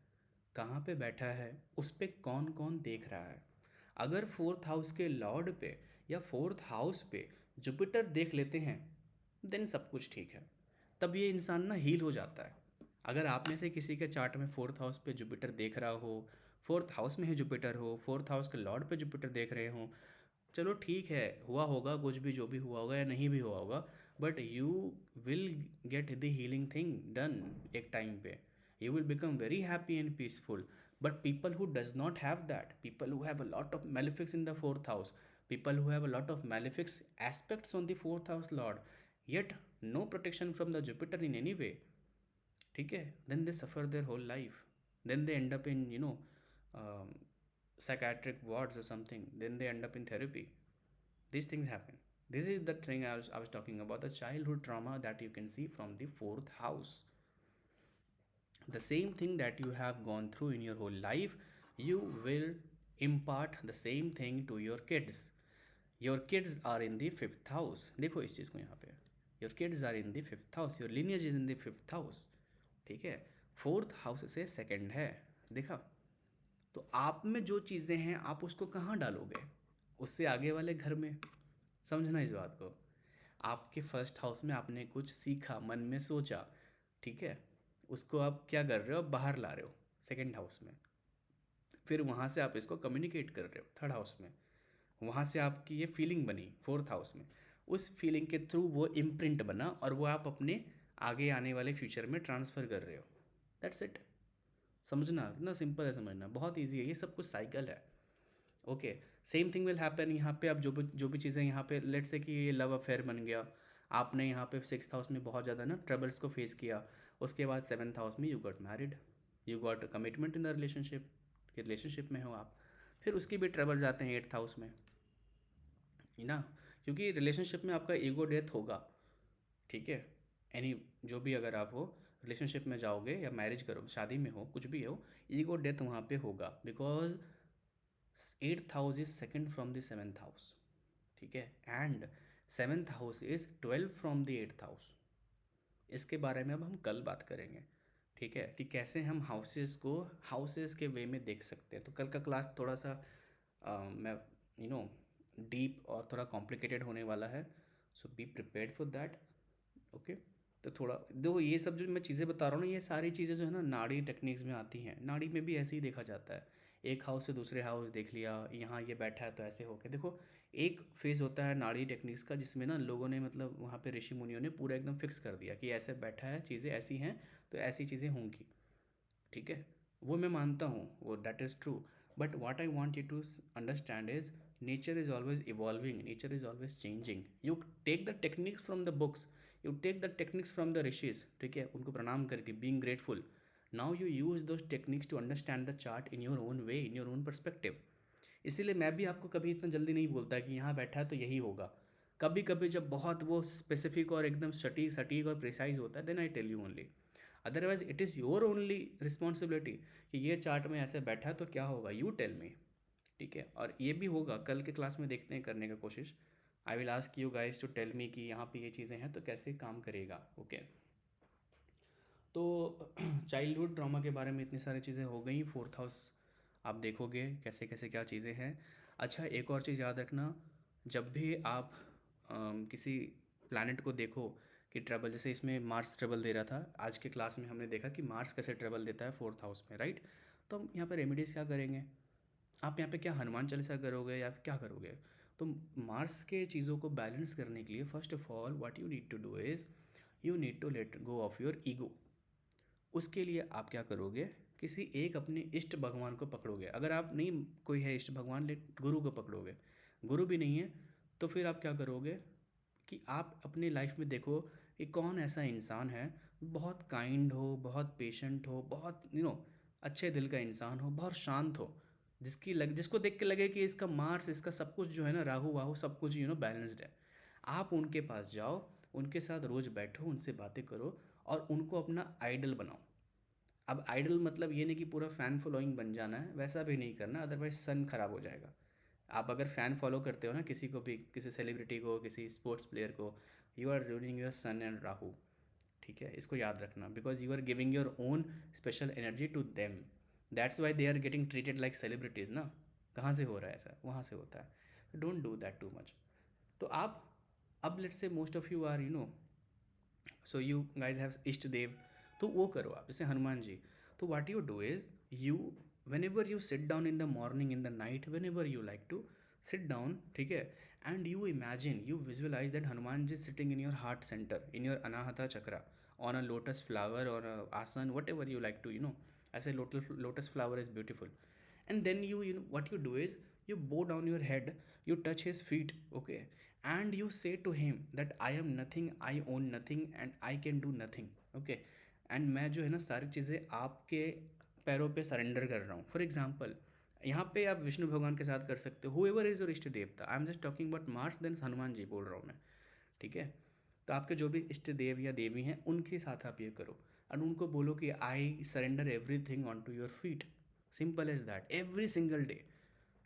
कहाँ पे बैठा है, उस पर कौन कौन देख रहा है. अगर फोर्थ हाउस के लॉर्ड पे या फोर्थ हाउस पे जुपिटर देख लेते हैं, देन सब कुछ ठीक है. तब ये इंसान ना हील हो जाता है. अगर आप में से किसी के चार्ट में फोर्थ हाउस पे जुपिटर देख रहा हो, फोर्थ हाउस में ही जुपिटर हो, फोर्थ हाउस के लॉर्ड पे जुपिटर देख रहे हो, चलो ठीक है, हुआ होगा कुछ भी, जो भी हुआ होगा या नहीं भी हुआ होगा, but you will get the healing thing done एक टाइम पे. You will become very happy and peaceful. But people who does not have that, people who have a lot of malefics in the fourth house, people who have a lot of malefics aspects on the fourth house lord, yet no protection from the Jupiter in any way, ठीक है, then they suffer their whole life. Then they end up in um, psychiatric wards or something, then they end up in therapy. These things happen. This is the thing I was talking about, the childhood trauma that you can see from the fourth house. The same thing that you have gone through in your whole life, you will impart the same thing to your kids. Your kids are in the fifth house. देखो इस चीज़ को यहाँ पे, your kids are in the fifth house, your lineage is in the fifth house, ठीक है. Fourth house से second है, देखा. तो आप में जो चीज़ें हैं आप उसको कहाँ डालोगे, उससे आगे वाले घर में. समझना इस बात को. आपके फर्स्ट हाउस में आपने कुछ सीखा, मन में सोचा, ठीक है, उसको आप क्या कर रहे हो, बाहर ला रहे हो सेकंड हाउस में. फिर वहाँ से आप इसको कम्युनिकेट कर रहे हो थर्ड हाउस में. वहाँ से आपकी ये फीलिंग बनी फोर्थ हाउस में, उस फीलिंग के थ्रू वो इम्प्रिंट बना और वो आप अपने आगे आने वाले फ्यूचर में ट्रांसफ़र कर रहे हो. That's it. समझना कितना सिंपल है, समझना बहुत ईजी है, ये सब कुछ साइकिल है. Okay, same thing will happen यहाँ पे. आप जो भी चीज़ें यहाँ पे, लेट्स से कि ये लव अफेयर बन गया, आपने यहाँ पे सिक्स्थ हाउस में बहुत ज़्यादा ना ट्रबल्स को फेस किया, उसके बाद सेवन्थ हाउस में you got married, you got commitment in the relationship, कि रिलेशनशिप में हो आप, फिर उसकी भी ट्रबल्स आते हैं 8th हाउस में, है ना, क्योंकि रिलेशनशिप में आपका ईगो डेथ होगा, ठीक है। एनी जो भी अगर आप हो रिलेशनशिप में जाओगे या मैरिज करो, शादी में हो, कुछ भी हो, ईगो डेथ वहाँ पे होगा, because 8th house is second from the 7th house, ठीक है, and 7th house is 12 from the 8th house. इसके बारे में अब हम कल बात करेंगे, ठीक है, कि कैसे हम हाउसेस को हाउसेस के वे में देख सकते हैं। तो कल का क्लास थोड़ा सा मैं यू नो डीप और थोड़ा कॉम्प्लिकेटेड होने वाला है, so be prepared for that, okay. तो थोड़ा देखो, ये सब जो मैं चीज़ें बता रहा हूँ ना, ये सारी चीज़ें जो है ना नाड़ी टेक्निक्स में आती हैं। नाड़ी में भी ऐसे ही देखा जाता है, एक हाउस से दूसरे हाउस देख लिया, यहाँ ये बैठा है तो ऐसे हो गया। देखो, एक फेज़ होता है नाड़ी टेक्निक्स का जिसमें ना लोगों ने मतलब वहाँ पे ऋषि मुनियों ने पूरा एकदम फिक्स कर दिया कि ऐसे बैठा है, चीज़ें ऐसी हैं तो ऐसी चीज़ें होंगी, ठीक है। वो मैं मानता हूँ, वो that is true, but what I want you to understand is nature is always evolving, nature is always changing. You take the techniques from the books, you take the techniques from the rishis, ठीक है, उनको प्रणाम करके being grateful, now you use those techniques to understand the chart in your own way, in your own perspective. इसीलिए मैं भी आपको कभी इतना जल्दी नहीं बोलता कि यहाँ बैठा है तो यही होगा। कभी कभी जब बहुत वो स्पेसिफिक और एकदम सटीक सटीक और प्रिसाइज होता है, then I tell you only, otherwise it is your only responsibility कि ये चार्ट में ऐसे बैठा है तो क्या होगा, यू टेल मी, ठीक है। और ये भी होगा कल के क्लास में, देखते हैं करने का कोशिश। I will ask you guys to tell me कि यहाँ पे ये चीज़ें हैं तो कैसे काम करेगा, ओके। तो चाइल्डहुड ट्रॉमा के बारे में इतनी सारी चीज़ें हो गई। 4th हाउस आप देखोगे कैसे कैसे क्या चीज़ें हैं। अच्छा, एक और चीज़ याद रखना, जब भी आप किसी प्लैनेट को देखो कि ट्रबल, जैसे इसमें मार्स ट्रबल दे रहा था, आज के क्लास में हमने देखा कि मार्स कैसे ट्रबल देता है 4th हाउस में, राइट। तो हम यहाँ पर रेमेडीज़ क्या करेंगे, आप यहाँ पे क्या हनुमान चालीसा करोगे या फिर क्या करोगे। तो मार्स के चीज़ों को बैलेंस करने के लिए first of all what you need to do is you need to let go of your ego. उसके लिए आप क्या करोगे, किसी एक अपने इष्ट भगवान को पकड़ोगे। अगर आप नहीं कोई है इष्ट भगवान, ले गुरु को पकड़ोगे। गुरु भी नहीं है तो फिर आप क्या करोगे कि आप अपनी लाइफ में देखो कि कौन ऐसा इंसान है, बहुत काइंड हो, बहुत पेशेंट हो, बहुत अच्छे दिल का इंसान हो, बहुत शांत हो, जिसको देख के लगे कि इसका मार्स, इसका सब कुछ जो है ना, राहु वाहु सब कुछ बैलेंस्ड है। आप उनके पास जाओ, उनके साथ रोज़ बैठो, उनसे बातें करो और उनको अपना आइडल बनाओ। अब आइडल मतलब ये नहीं कि पूरा फ़ैन फॉलोइंग बन जाना है, वैसा भी नहीं करना, अदरवाइज सन खराब हो जाएगा। आप अगर फ़ैन फॉलो करते हो ना किसी को भी, किसी सेलिब्रिटी को, किसी स्पोर्ट्स प्लेयर को, you are ruining your sun and Rahu, ठीक है, इसको याद रखना, because you are giving your own special energy to them, that's why they are getting treated like celebrities ना। कहाँ से हो रहा है ऐसा, वहाँ से होता है। Don't do that too much. तो आप, अब let's say most of you are so you guys have ishta dev, तो वो करो आप, जैसे हनुमान जी। तो what you do is you, whenever you sit down in the morning, in the night, whenever you like to sit down, ठीक है, and you imagine, you visualise that Hanuman ji sitting in your heart centre, in your Anahata chakra, on a lotus flower और आसन, whatever you like to ऐसे lotus flower is beautiful. And then what you do is you bow down your head, you touch his feet, okay, and you say to him that I am nothing, I own nothing and I can do nothing, okay, and मैं जो है ना सारी चीज़ें आपके पैरों पे surrender कर रहा हूँ। फॉर एग्जाम्पल, यहाँ पे आप विष्णु भगवान के साथ कर सकते हो, हुएवर इज़ योर इष्ट देवता, I am just talking about Mars, then Hanuman ji बोल रहा हूँ मैं, ठीक है। तो आपके जो भी इष्ट देव या देवी हैं उनके साथ आप ये करो, और उनको बोलो कि I surrender everything on to your feet, simple as that, every single day,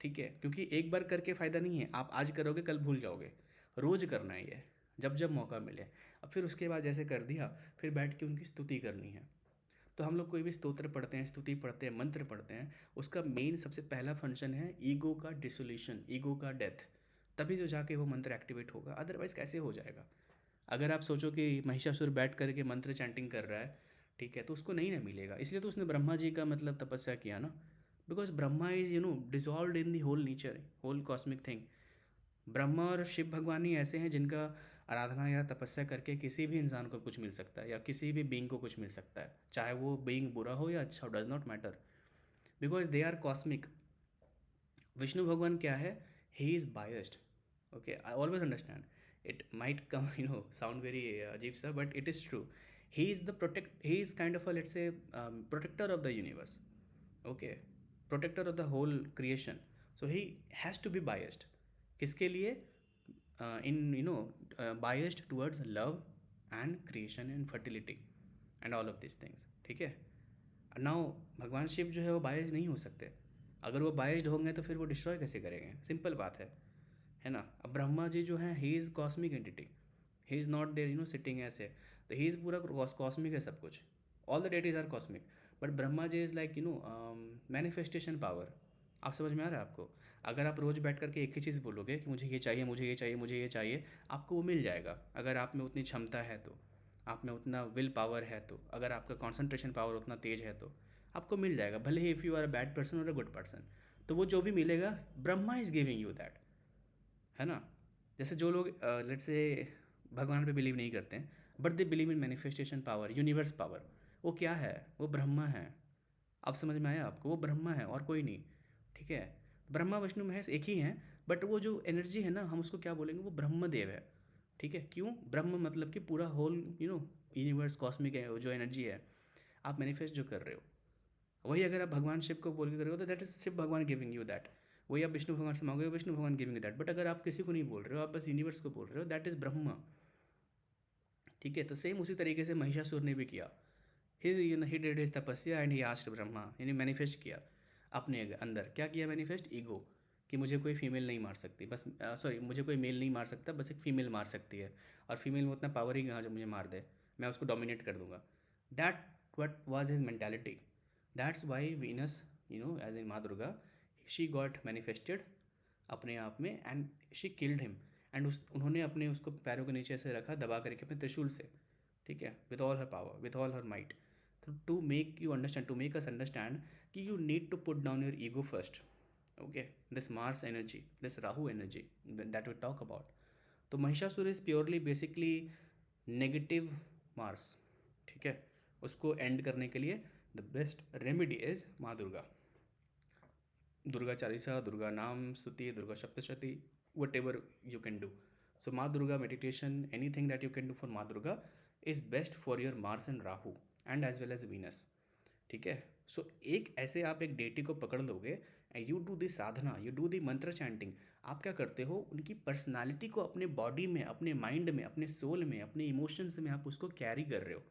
ठीक है। क्योंकि एक बार करके फ़ायदा नहीं है, आप आज करोगे कल भूल जाओगे, रोज़ करना है ये, जब जब मौका मिले। अब फिर उसके बाद जैसे कर दिया, फिर बैठ के उनकी स्तुति करनी है। तो हम लोग कोई भी स्तोत्र पढ़ते हैं, स्तुति पढ़ते हैं, मंत्र पढ़ते हैं, उसका मेन सबसे पहला फंक्शन है ईगो का डिसोल्यूशन, ईगो का डेथ, तभी तो जाके वो मंत्र एक्टिवेट होगा, अदरवाइज़ कैसे हो जाएगा। अगर आप सोचो कि महिषासुर बैठ करके मंत्र चैंटिंग कर रहा है, ठीक है, तो उसको नहीं ना मिलेगा। इसलिए तो उसने ब्रह्मा जी का मतलब तपस्या किया ना, because Brahma is dissolve in the whole nature, whole cosmic thing. Brahma और शिव भगवान ही ऐसे हैं जिनका आराधना या तपस्या करके किसी भी इंसान को कुछ मिल सकता है, या किसी भी बीइंग को कुछ मिल सकता है, चाहे वो बीइंग बुरा हो या अच्छा हो, does not matter, because they are cosmic. Vishnu भगवान क्या है, he is biased, okay, I always understand, it might come sound very अजीब सा, but it is true. he is kind of a, let's say, protector of the universe. Okay, protector of the whole creation. So he has to be biased. किसके लिए? In, biased towards love and creation and fertility and all of these things. ठीक है. Now भगवान शिव जो है वो biased नहीं हो सकते. अगर वो बायस्ड होंगे तो फिर वो डिस्ट्रॉय कैसे करेंगे? सिंपल बात है ना. अब ब्रह्मा जी जो हैं, he is cosmic entity. He is not there sitting ऐसे. तो ही इज़ पूरा कॉस्मिक है सब कुछ. All the deities are cosmic. But Brahma ji is like manifestation power. आप समझ में आ रहा है आपको? अगर आप रोज़ बैठ करके एक ही चीज़ बोलोगे कि मुझे ये चाहिए, मुझे ये चाहिए, मुझे ये चाहिए, आपको वो मिल जाएगा. अगर आप में उतनी क्षमता है तो, आप में उतना विल पावर है तो, अगर आपका कॉन्सेंट्रेशन पावर उतना तेज है तो आपको मिल जाएगा. भले ही if you are a bad person और अ गुड पर्सन, तो वो जो भी मिलेगा, Brahma is giving you that. है ना. जैसे जो लोग लेट्स से भगवान पे बिलीव नहीं करते हैं, but they believe in manifestation power, universe power, वो क्या है? वो ब्रह्मा है. आप समझ में आया आपको? वो ब्रह्मा है और कोई नहीं. ठीक है. ब्रह्मा विष्णु महेश एक ही हैं, बट वो जो एनर्जी है ना, हम उसको क्या बोलेंगे? वो ब्रह्मदेव है. ठीक है. क्यों? ब्रह्म मतलब कि पूरा होल यूनिवर्स कॉस्मिक है, जो एनर्जी है आप मैनिफेस्ट जो कर रहे हो, वही अगर आप भगवान शिव को बोल के कर रहे हो तो दैट इज शिव भगवान गिविंग यू दैट. वही आप विष्णु भगवान से मांगोगे, विष्णु भगवान गिविंग यू दैट. बट अगर आप किसी को नहीं बोल रहे हो, आप बस यूनिवर्स को बोल रहे हो, दैट इज़ ब्रह्मा. ठीक है. तो सेम उसी तरीके से महिषासुर ने भी किया. ही डिड हिज तपस्या एंड ही आस्क्ड ब्रह्मा, यानी मैनिफेस्ट किया अपने अंदर. क्या किया मैनिफेस्ट? ईगो. कि मुझे कोई फीमेल नहीं मार सकती, बस सॉरी, मुझे कोई मेल नहीं मार सकता, बस एक फीमेल मार सकती है. और फीमेल में उतना पावर ही कहाँ जो मुझे मार दे, मैं उसको डोमिनेट कर दूंगा. That what was his mentality. That's why Venus, as in माँ दुर्गा, शी गॉट मैनिफेस्टेड अपने आप में and she killed him. And उन्होंने अपने उसको पैरों के नीचे ऐसे रखा, दबा करके अपने त्रिशूल से. ठीक है. With all her power, with all her might. To make you understand, to make us understand कि you need to put down your ego first. Okay, this Mars energy, this Rahu energy that we talk about. तो Mahishasura is purely basically negative Mars. ठीक है. उसको and करने के लिए the best remedy is माँ दुर्गा. दुर्गा चालीसा, दुर्गा नाम स्तुति, Durga Saptashati, whatever you can do. So माँ Durga meditation, any thing that you can do for माँ Durga is best for your Mars and Rahu and as well as Venus. ठीक है. सो एक ऐसे आप एक डेटी को पकड़ लोगे and you do the Sadhana, you do the मंत्र चैंटिंग. आप क्या करते हो? उनकी पर्सनालिटी को अपने बॉडी में, अपने माइंड में, अपने सोल में, अपने इमोशंस में आप उसको कैरी कर रहे हो,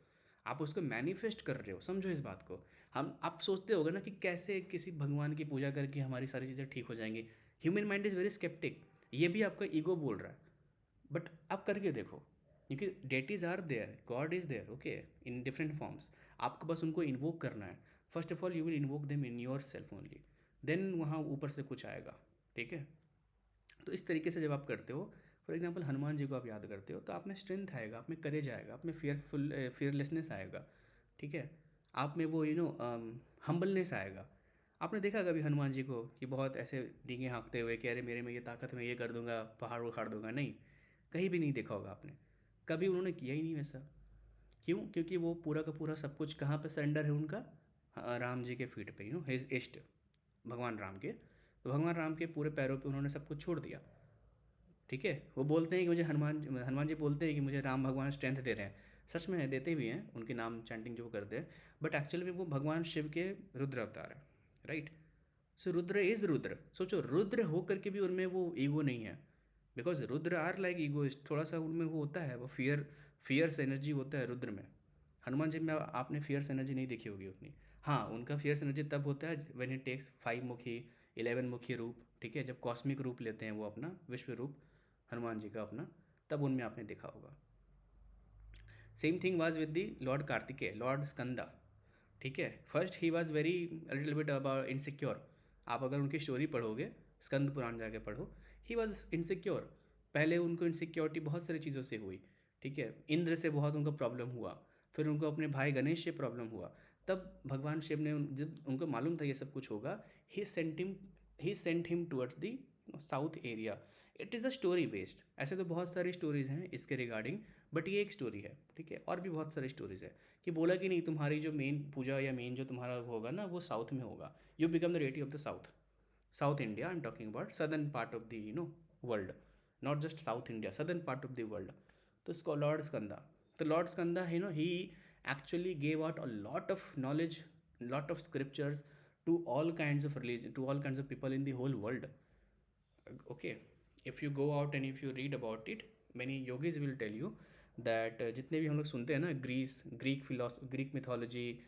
आप उसको मैनिफेस्ट कर रहे हो. समझो इस बात को. आप सोचते होगे ना कि कैसे किसी भगवान की पूजा करके हमारी सारी चीज़ें ठीक हो जाएंगी. Human mind is very sceptic. ये भी आपका ईगो बोल रहा है. बट आप करके देखो, क्योंकि deities are there, God is there. Okay, in different forms. आपको बस उनको इन्वोक करना है. First of all you will invoke them in yourself only, then वहाँ ऊपर से कुछ आएगा. ठीक है. तो इस तरीके से जब आप करते हो, फॉर एग्जांपल हनुमान जी को आप याद करते हो, तो आप में स्ट्रेंथ आएगा, आप में करेज आएगा, आप में फियरलेसनेस आएगा. ठीक है. आप में वो हम्बलनेस आएगा. आपने देखा कभी हनुमान जी को कि बहुत ऐसे डींगे हाँकते हुए कि अरे मेरे में ये ताकत, मैं ये कर दूंगा, पहाड़ उखाड़ दूंगा? नहीं, कहीं भी नहीं देखा होगा आपने. कभी उन्होंने किया ही नहीं वैसा. क्यों? क्योंकि वो पूरा का पूरा सब कुछ कहाँ पे सरेंडर है उनका? राम जी के फीट पे, हिज इष्ट भगवान राम के. तो भगवान राम के पूरे पैरों पे उन्होंने सब कुछ छोड़ दिया. ठीक है. वो बोलते हैं कि मुझे हनुमान जी बोलते हैं कि मुझे राम भगवान स्ट्रेंथ दे रहे हैं. सच में देते भी हैं, उनके नाम चैंटिंग जो वो करते हैं. बट एक्चुअली में वो भगवान शिव के रुद्र अवतार है. Right. So Rudra is Rudra. सोचो, रुद्र होकर के भी उनमें वो ईगो नहीं है. Because Rudra are like egoist. थोड़ा सा उनमें वो होता है, वो फियर्स एनर्जी होता है रुद्र में. हनुमान जी में आपने फियर्स एनर्जी नहीं देखी होगी उतनी. हाँ, उनका फियर्स एनर्जी तब होता है व्हेन ही टेक्स 5 मुखी 11 मुखी रूप. ठीक है. जब कॉस्मिक रूप लेते हैं वो अपना, विश्व रूप हनुमान जी का अपना, तब उनमें आपने देखा होगा. Same thing was with the lord Kartikeya, lord Skanda. ठीक है. First he was very little bit about insecure. आप अगर उनकी स्टोरी पढ़ोगे, स्कंद पुराण जाके पढ़ो, ही वॉज इनसिक्योर. पहले उनको इनसिक्योरिटी बहुत सारी चीज़ों से हुई. ठीक है. इंद्र से बहुत उनको प्रॉब्लम हुआ, फिर उनको अपने भाई गणेश से प्रॉब्लम हुआ. तब भगवान शिव ने जब उनको मालूम था ये सब कुछ होगा, he sent him towards the south area. It is a story based. ऐसे तो बहुत सारी स्टोरीज़ हैं इसके रिगार्डिंग, बट ये एक स्टोरी है. ठीक है. और भी बहुत सारी स्टोरीज़ है कि बोला कि नहीं, तुम्हारी जो मेन पूजा या मेन जो तुम्हारा होगा ना, वो साउथ में होगा. You become the deity of the south. South India, I am talking about southern part of the world, not just south India, southern part of the world. तो इसको लॉर्ड स्कंदा. तो Lord skandha he actually gave out a lot of knowledge, lot of scriptures to all kinds of religion, to all kinds of people in the whole world. Okay, if you go out and if you read about it, many yogis will tell you that जितने भी हम लोग सुनते हैं ना, Greek mythology,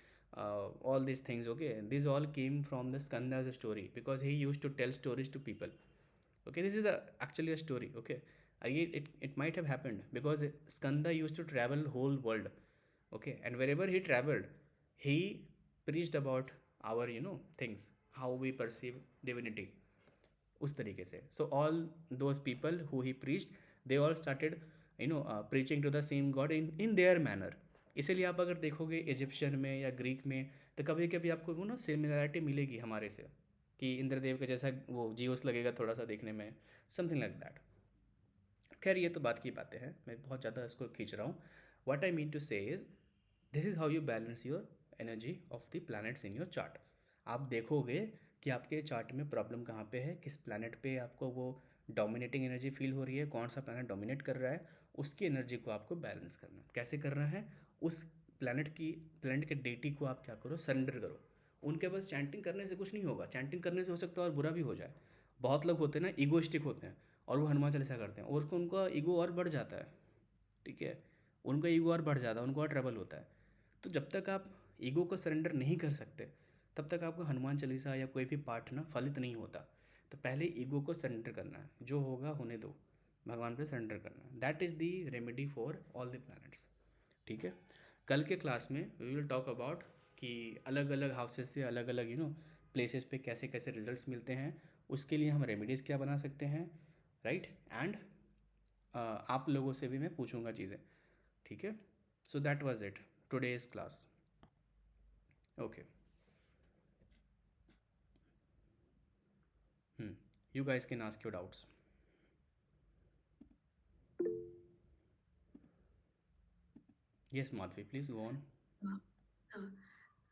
all these things, okay, these all came from the Skanda's story, because he used to tell stories to people. Okay, this is actually a story. Okay, it might have happened because Skanda used to travel whole world. Okay, and wherever he traveled, he preached about our things, how we perceive divinity, उस तरीके से. So all those people who he preached, they all started preaching to the same God in their manner. इसीलिए आप अगर देखोगे Egyptian में या Greek में, तो कभी कभी आपको वो ना सिमिलैरिटी मिलेगी हमारे से, कि इंद्रदेव के जैसा वो जीवस लगेगा थोड़ा सा देखने में, समथिंग लाइक दैट. खैर ये तो बात की बातें हैं, मैं बहुत ज़्यादा इसको खींच रहा हूँ. What I mean to say is, this is how you balance your energy of the planets in your chart. आप देखोगे कि आपके चार्ट में प्रॉब्लम कहाँ पे है, किस प्लैनेट पे आपको वो डोमिनेटिंग एनर्जी फील हो रही है, कौन सा प्लैनेट डोमिनेट कर रहा है, उसकी एनर्जी को आपको बैलेंस करना है. कैसे करना है? उस प्लैनेट के डेटी को आप क्या करो, सरेंडर करो. उनके पास चैंटिंग करने से कुछ नहीं होगा. चैंटिंग करने से हो सकता है और बुरा भी हो जाए. बहुत लोग होते हैं ना, ईगोइस्टिक होते हैं, और वो हनुमान चालीसा करते हैं, और उसको उनका ईगो और बढ़ जाता है. ठीक है, उनका ईगो और बढ़ जाता है, उनको और ट्रबल होता है. तो जब तक आप ईगो को सरेंडर नहीं कर सकते, तब तक आपको हनुमान चालीसा या कोई भी पाठ ना फलित नहीं होता. तो पहले ईगो को सरेंडर करना है, जो होगा होने दो, भगवान पे सरेंडर करना है. That is the remedy for all the planets. ठीक है, कल के क्लास में वी विल टॉक अबाउट कि अलग अलग हाउसेस से अलग अलग प्लेसेस पे कैसे कैसे रिजल्ट्स मिलते हैं, उसके लिए हम रेमेडीज़ क्या बना सकते हैं, राइट. एंड आप लोगों से भी मैं पूछूंगा चीज़ें. ठीक है, so that was it today's class. Okay, you guys can ask your doubts. Yes, Madhvi, please go on. So,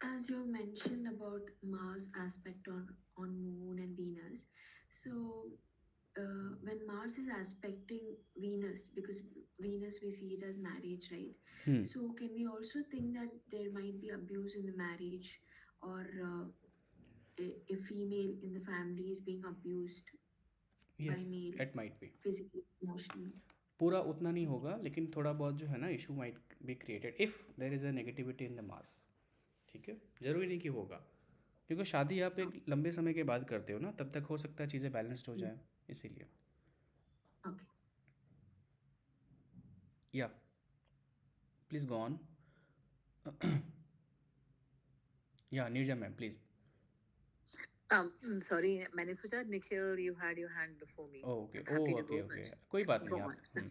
as you mentioned about Mars aspect on Moon and Venus, so when Mars is aspecting Venus, because Venus we see it as marriage, right? So can we also think that there might be abuse in the marriage, or a female in the family is being abused by Yes, male, it might be. physically, emotionally? पूरा उतना नहीं होगा, लेकिन थोड़ा बहुत जो है ना, issue might be created if there is a negativity in the Mars. ठीक है, ज़रूरी नहीं कि होगा, क्योंकि शादी आप एक लंबे समय के बाद करते हो ना, तब तक हो सकता है चीज़ें बैलेंस्ड हो जाए, इसीलिए. Okay. या प्लीज़ गो ऑन. या नीरजा मैम प्लीज़. Sorry, मैंने सोचा Nikhil, you had your hand before me. Okay I'm happy to okay go, okay, but कोई बात go नहीं. on.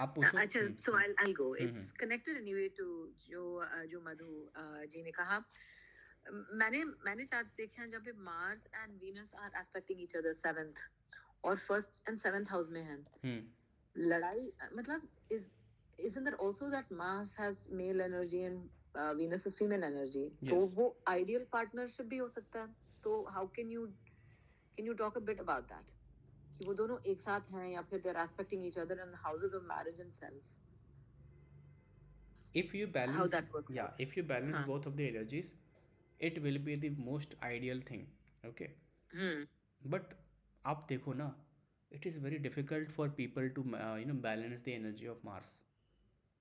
आप पूछो. अच्छा, so I'll go. It's connected anyway to जो मधु जी ने कहा. मैंने चार्ट देखे हैं जहाँ पे Mars and Venus are aspecting each other 7th और 1st and 7th house में हैं. लड़ाई मतलब isn't there also that Mars has male energy and Venus is female energy? तो Yes. वो ideal partnership भी हो सकता है. तो how can you talk a bit about that? कि वो दोनों एक साथ हैं या फिर they're aspecting each other in the houses of marriage and self. If you balance, How that works yeah, out. if you balance both of the energies, it will be the most ideal thing. Okay. But आप देखो ना, it is very difficult for people to balance the energy of Mars.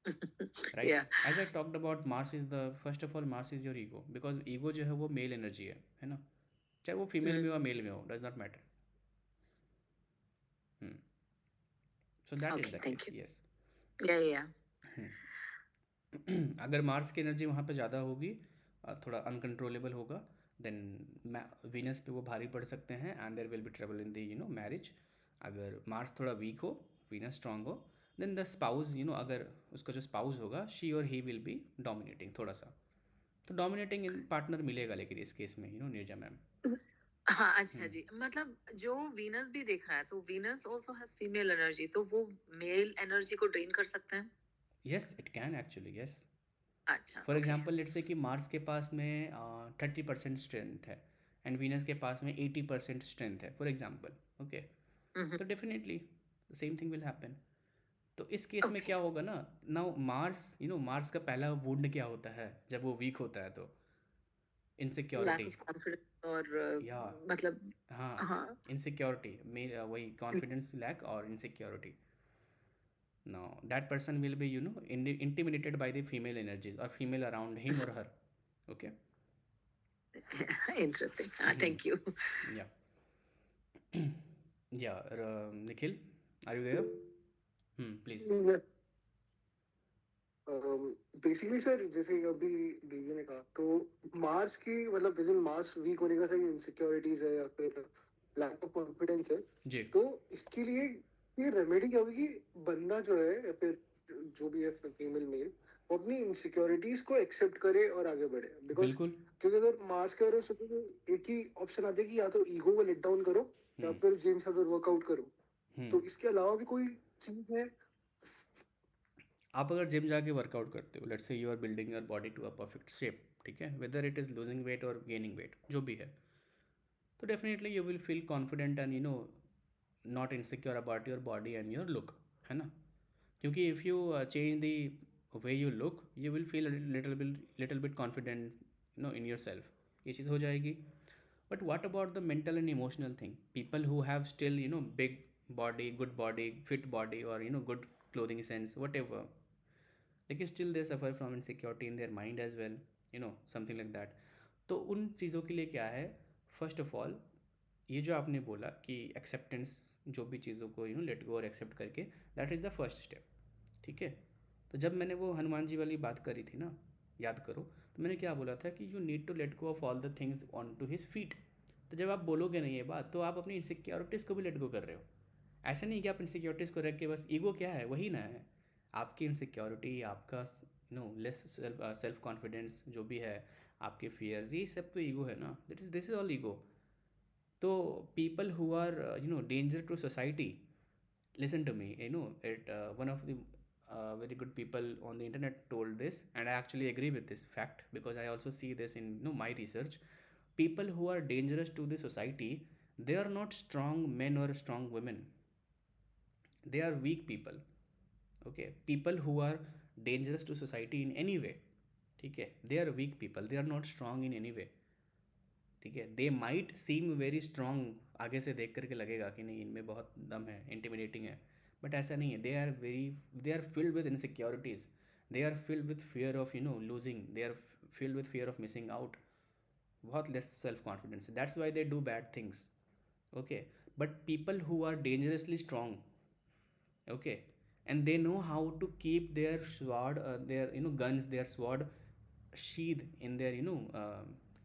Right? Yeah. As I talked about, Mars is the first of all, Mars is your ego, because ego जो है वो mail energy है ना, चाहे वो female में हो mail में हो, does not matter. So that is the case. Yes. Yeah. अगर मार्स की एनर्जी वहाँ पे ज़्यादा होगी, थोड़ा अनकंट्रोलेबल होगा, देन वीनस पे वो भारी पड़ सकते हैं, and there will be trouble in the marriage. अगर मार्स थोड़ा वीक हो, वीनस स्ट्रांग हो, देन द स्पाउस अगर उसका जो स्पाउस होगा, शी और ही विल बी डोमिनेटिंग थोड़ा सा. तो डोमिनेटिंग पार्टनर मिलेगा, लेकिन इस केस में नीरजा मैम. हाँ, अच्छा जी, मतलब जो वीनस भी देख रहा है तो Venus also has female energy, तो वो मेल एनर्जी को ड्रेन कर सकते हैं. Yes, it can actually. Yes. अच्छा, फॉर एग्जाम्पल लेट्स से कि मार्स के पास में 30% स्ट्रेंथ है, एंड वीनस के पास में 80% स्ट्रेंथ है, फॉर एग्जाम्पल. ओके, तो definitely the same thing will happen. तो इस केस में क्या Okay. होगा ना, नाउ मार्स, मार्स का पहला वुंड क्या होता है जब वो वीक होता है, तो Lack इनसिक्योरिटी। of confidence और या मतलब हाँ, हाँ. इनसिक्योरिटी में वही कॉन्फिडेंस लैक और insecurity. No, that person will be intimidated by the female energies or female around him or her. Okay. Interesting. Thank you. Yeah. Yeah, Nikhil, are you there? Please. Basically sir, जैसे अभी बीवी ने कहा, तो Mars की मतलब vision Mars week होने का सही इनसिक्योरिटीज है या फिर लैक ऑफ कॉन्फिडेंस है, जी। तो इसके लिए ये रेमेडी क्या होगी कि बंदा जो है या फिर जो भी है फीमेल मेल, वो अपनी इनसिक्योरिटीज को एक्सेप्ट करे और आगे बढ़े? बिकॉज बिल्कुल। क्योंकि अगर मार्स के बारे में सोचो तो एक ही ऑप्शन आता है कि या तो ईगो को लेट डाउन करो या फिर जिम से अगर वर्कआउट करो, तो इसके अलावा भी कोई चीज है? आप अगर जिम जाके वर्कआउट करते हो, let's say you are building your body to a perfect shape, ठीक है, whether it is losing weight और गेनिंग वेट, जो भी है, तो definitely you will feel confident and not insecure about your body and your look, है ना? क्योंकि if you change the way you look, you will feel little bit confident in yourself, ये चीज़ हो जाएगी। But what about the mental and emotional thing? People who have still big body, good body, fit body और good clothing sense, whatever, लेकिन still they suffer from insecurity in their mind as well, something like that. तो उन चीज़ों के लिए क्या है, first of all ये जो आपने बोला कि एक्सेप्टेंस, जो भी चीज़ों को लेट गो और एक्सेप्ट करके, that is the first step, ठीक है। तो जब मैंने वो हनुमान जी वाली बात करी थी ना, याद करो, तो मैंने क्या बोला था कि you need to let go of all the things on to his feet. तो जब आप बोलोगे नहीं ये बात, तो आप अपनी इनसिक्योरिटीज़ को भी लेट गो कर रहे हो। ऐसा नहीं कि आप इनसिक्योरिटीज़ को रख के बस, ईगो क्या है, वही ना है आपकी इनसिक्योरिटी, आपका लेस सेल्फ कॉन्फिडेंस जो भी है, आपके फियर्स, ये सब तो ईगो है ना, दिस इज़ ऑल ईगो। तो people who are danger to society, listen to me, one of the very good people on the internet told this, and I actually agree with this fact because I also see this in my research. People who are dangerous to the society, they are not strong men or strong women, they are weak people. Okay, people who are dangerous to society in any way, ठीक है, they are weak people, they are not strong in any way, ठीक है। They might seem very strong, आगे से देख करके लगेगा कि नहीं इनमें बहुत दम है, इंटिमिडेटिंग है, बट ऐसा नहीं है। They are filled with insecurities, they are filled with fear of losing, they are filled with fear of missing out, बहुत less self confidence, that's why they do bad things. Okay, but people who are dangerously strong, okay, and they know how to keep their sword, their guns, their sword sheath in their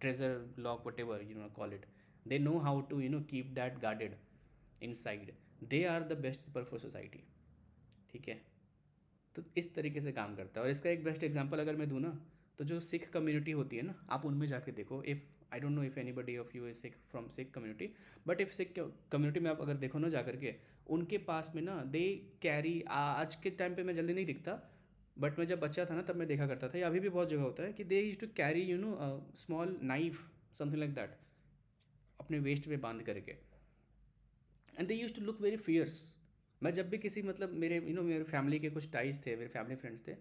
treasure lock, whatever call it, they know how to keep that guarded inside, they are the best people for society, ठीक है। तो इस तरीके से काम करता है। और इसका एक बेस्ट एग्जांपल अगर मैं दूँ ना, तो जो सिख कम्युनिटी होती है ना, आप उनमें जाके देखो, if I don't know if anybody of you is Sikh from Sikh community, but if Sikh community में आप अगर देखो ना जा करके, उनके पास में ना दे कैरी, आज के टाइम पे मैं जल्दी नहीं दिखता, बट मैं जब बच्चा था ना तब मैं देखा करता था, या अभी भी बहुत जगह होता है कि they use to carry small knife, something like that, अपने वेस्ट में बांध करके, and they use to look very fierce. मैं जब भी किसी मतलब मेरे फैमिली के कुछ टाइज थे, मेरे फैमिली फ्रेंड्स थे,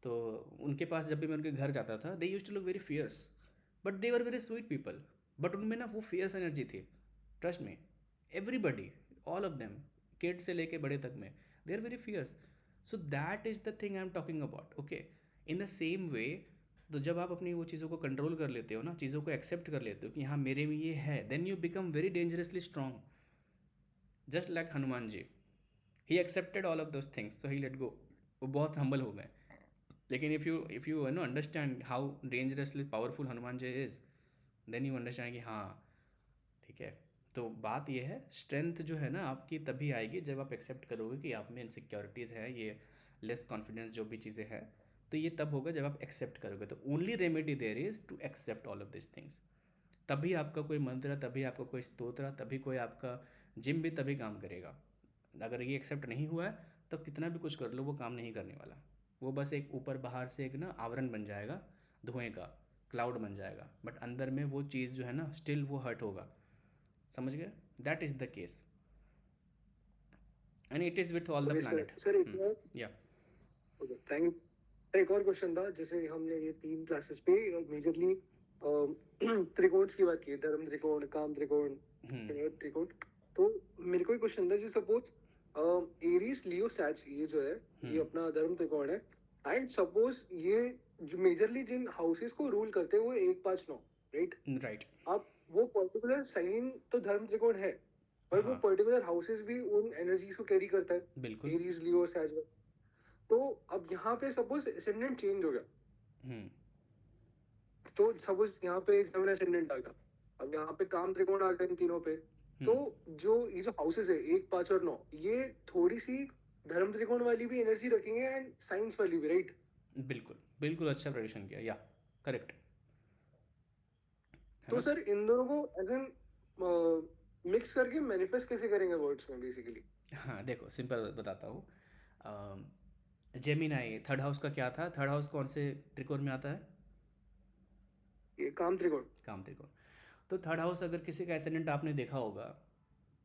तो उनके पास जब भी मैं उनके घर जाता था, they use to look very fierce, but they were very sweet people, but उनमें ना वो फियर्स एनर्जी थी, ट्रस्ट में, everybody, all of them, kid से लेके बड़े तक में, they are very fierce. So that is the thing I am talking about. Okay, in the same way, तो जब आप अपनी वो चीज़ों को कंट्रोल कर लेते हो ना, चीज़ों को एक्सेप्ट कर लेते हो कि हाँ मेरे में ये है, then you become very dangerously strong, just like Hanuman ji, he accepted all of those things, so he let go, वो बहुत हम्बल हो गए। लेकिन if you understand how dangerously powerful Hanuman ji is, then you understand कि हाँ ठीक है। तो बात ये है, स्ट्रेंथ जो है ना आपकी तभी आएगी जब आप एक्सेप्ट करोगे कि आप में इनसिक्योरिटीज़ है, ये लेस कॉन्फिडेंस जो भी चीज़ें हैं, तो ये तब होगा जब आप एक्सेप्ट करोगे। तो only remedy there is to accept all of this things. तभी आपका कोई मंत्र, तभी आपका कोई स्तोत्र, तभी कोई आपका जिम भी तभी काम करेगा। अगर ये एक्सेप्ट नहीं हुआ है, तब कितना भी कुछ कर लो वो काम नहीं करने वाला, वो बस एक ऊपर बाहर से एक ना आवरण बन जाएगा, धुएं का क्लाउड बन जाएगा, बट अंदर में वो चीज़ जो है ना स्टिल वो हर्ट होगा, समझ गए? That is the case. And it is with all the okay planet. Sir एक और या ओके थैंक एक और क्वेश्चन था, जैसे हमने ये 3 क्लासेस पे मेजरली त्रिकोण की बात की, धर्म त्रिकोण, काम त्रिकोण, त्रिकोण। तो मेरे को एक क्वेश्चन था, जैसे सपोज एरीज लियो सैज ये जो है ये अपना धर्म त्रिकोण है, एंड सपोज ये जो मेजरली जिन हाउसेस को रूल करते हैं वो 1 5 9 राइट। राइट. अब वो पर्टिकुलर साइन तो धर्म त्रिकोण है, पर वो हाँ पर्टिकुलर हाउसेस भी उन एनर्जीज को कैरी करता है, बिल्कुल. एरीज लियो सैज। तो अब यहाँ पे सपोज एसेंडेंट चेंज हो गया, हम्म तो सपोज यहाँ पे सेवन एसेंडेंट आ गया, अब यहाँ पे काम त्रिकोण आ गया इन तीनों पे, तो जो ये जो हाउसेस है 1 5 और 9 ये थोड़ी सी धर्म त्रिकोण वाली भी एनर्जी रखेंगे एंड साइंस वाली भी, राइट? बिल्कुल बिल्कुल अच्छा प्रेडिक्शन किया. या करेक्ट. तो सर इन दोनों को एज एन मिक्स करके मैनिफेस्ट कैसे करेंगे वर्ड्स में बेसिकली? हाँ देखो सिंपल बताता हूँ. जेमिनाई थर्ड हाउस का क्या था? थर्ड हाउस कौन से त्रिकोण में आता है? ये काम त्रिकोण। काम त्रिकोण. तो थर्ड हाउस अगर किसी का एसेंडेंट आपने देखा होगा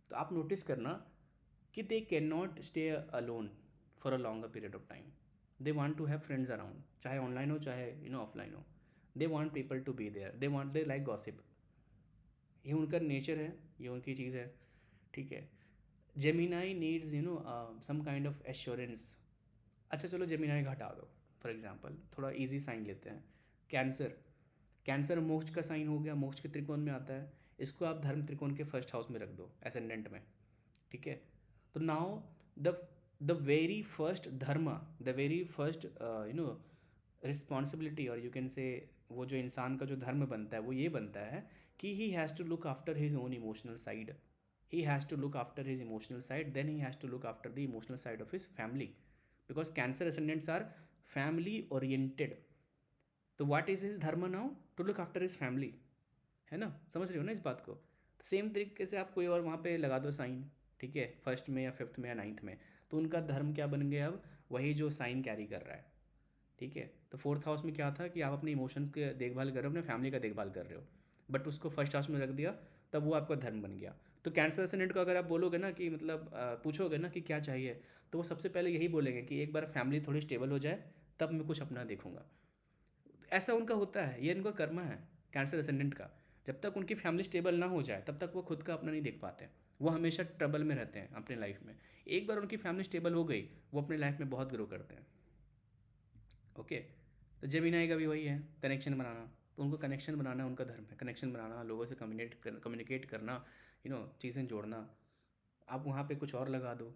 तो आप नोटिस करना कि they can not stay alone for a longer period of time. They want to have friends around, चाहे ऑनलाइन हो चाहे ऑफलाइन हो. They want people to be there, they like gossip. ये उनका नेचर है, ये उनकी चीज़ है. ठीक है. Gemini needs some kind of assurance. अच्छा चलो जेमिनाई हटा दो. फॉर एग्जांपल थोड़ा इजी साइन लेते हैं. कैंसर. कैंसर मोक्ष का साइन हो गया, मोक्ष के त्रिकोण में आता है. इसको आप धर्म त्रिकोण के फर्स्ट हाउस में रख दो, एसेंडेंट में. ठीक है. तो नाउ द वेरी फर्स्ट धर्म, द वेरी फर्स्ट रिस्पॉन्सिबिलिटी, और यू कैन से वो जो इंसान का जो धर्म बनता है वो ये बनता है कि he has to look after his own emotional side. he has to look after his emotional side, then he has to look after the emotional side of his family, because cancer ascendants are family oriented. तो what is his dharma now? To look after his family. है ना, समझ रहे हो ना इस बात को? सेम तरीके से आप कोई और वहाँ पे लगा दो साइन, ठीक है, फर्स्ट में या फिफ्थ में या नाइन्थ में, तो उनका धर्म क्या बन गया? अब वही जो साइन कैरी कर रहा है. ठीक है. तो फोर्थ हाउस में क्या था कि आप अपने इमोशंस की देखभाल कर रहे हो, अपने फैमिली का देखभाल कर रहे हो, बट उसको फर्स्ट हाउस में रख दिया, तब वो आपका धर्म बन गया. तो कैंसर एसेंडेंट को अगर आप बोलोगे ना कि मतलब पूछोगे ना कि क्या चाहिए, तो वो सबसे पहले यही बोलेंगे कि एक बार फैमिली थोड़ी स्टेबल हो जाए तब मैं कुछ अपना देखूंगा. ऐसा उनका होता है, ये इनका कर्म है कैंसर एसेंडेंट का. जब तक उनकी फैमिली स्टेबल ना हो जाए तब तक वो खुद का अपना नहीं देख पाते हैं. वो हमेशा ट्रबल में रहते हैं अपने लाइफ में. एक बार उनकी फैमिली स्टेबल हो गई, वो अपने लाइफ में बहुत ग्रो करते हैं. ओके. तो जेमिनाई का भी वही है, कनेक्शन बनाना. तो उनको कनेक्शन बनाना उनका धर्म है. कनेक्शन बनाना, लोगों से कम्युनिकेट करना, चीज़ें जोड़ना. आप वहाँ पे कुछ और लगा दो,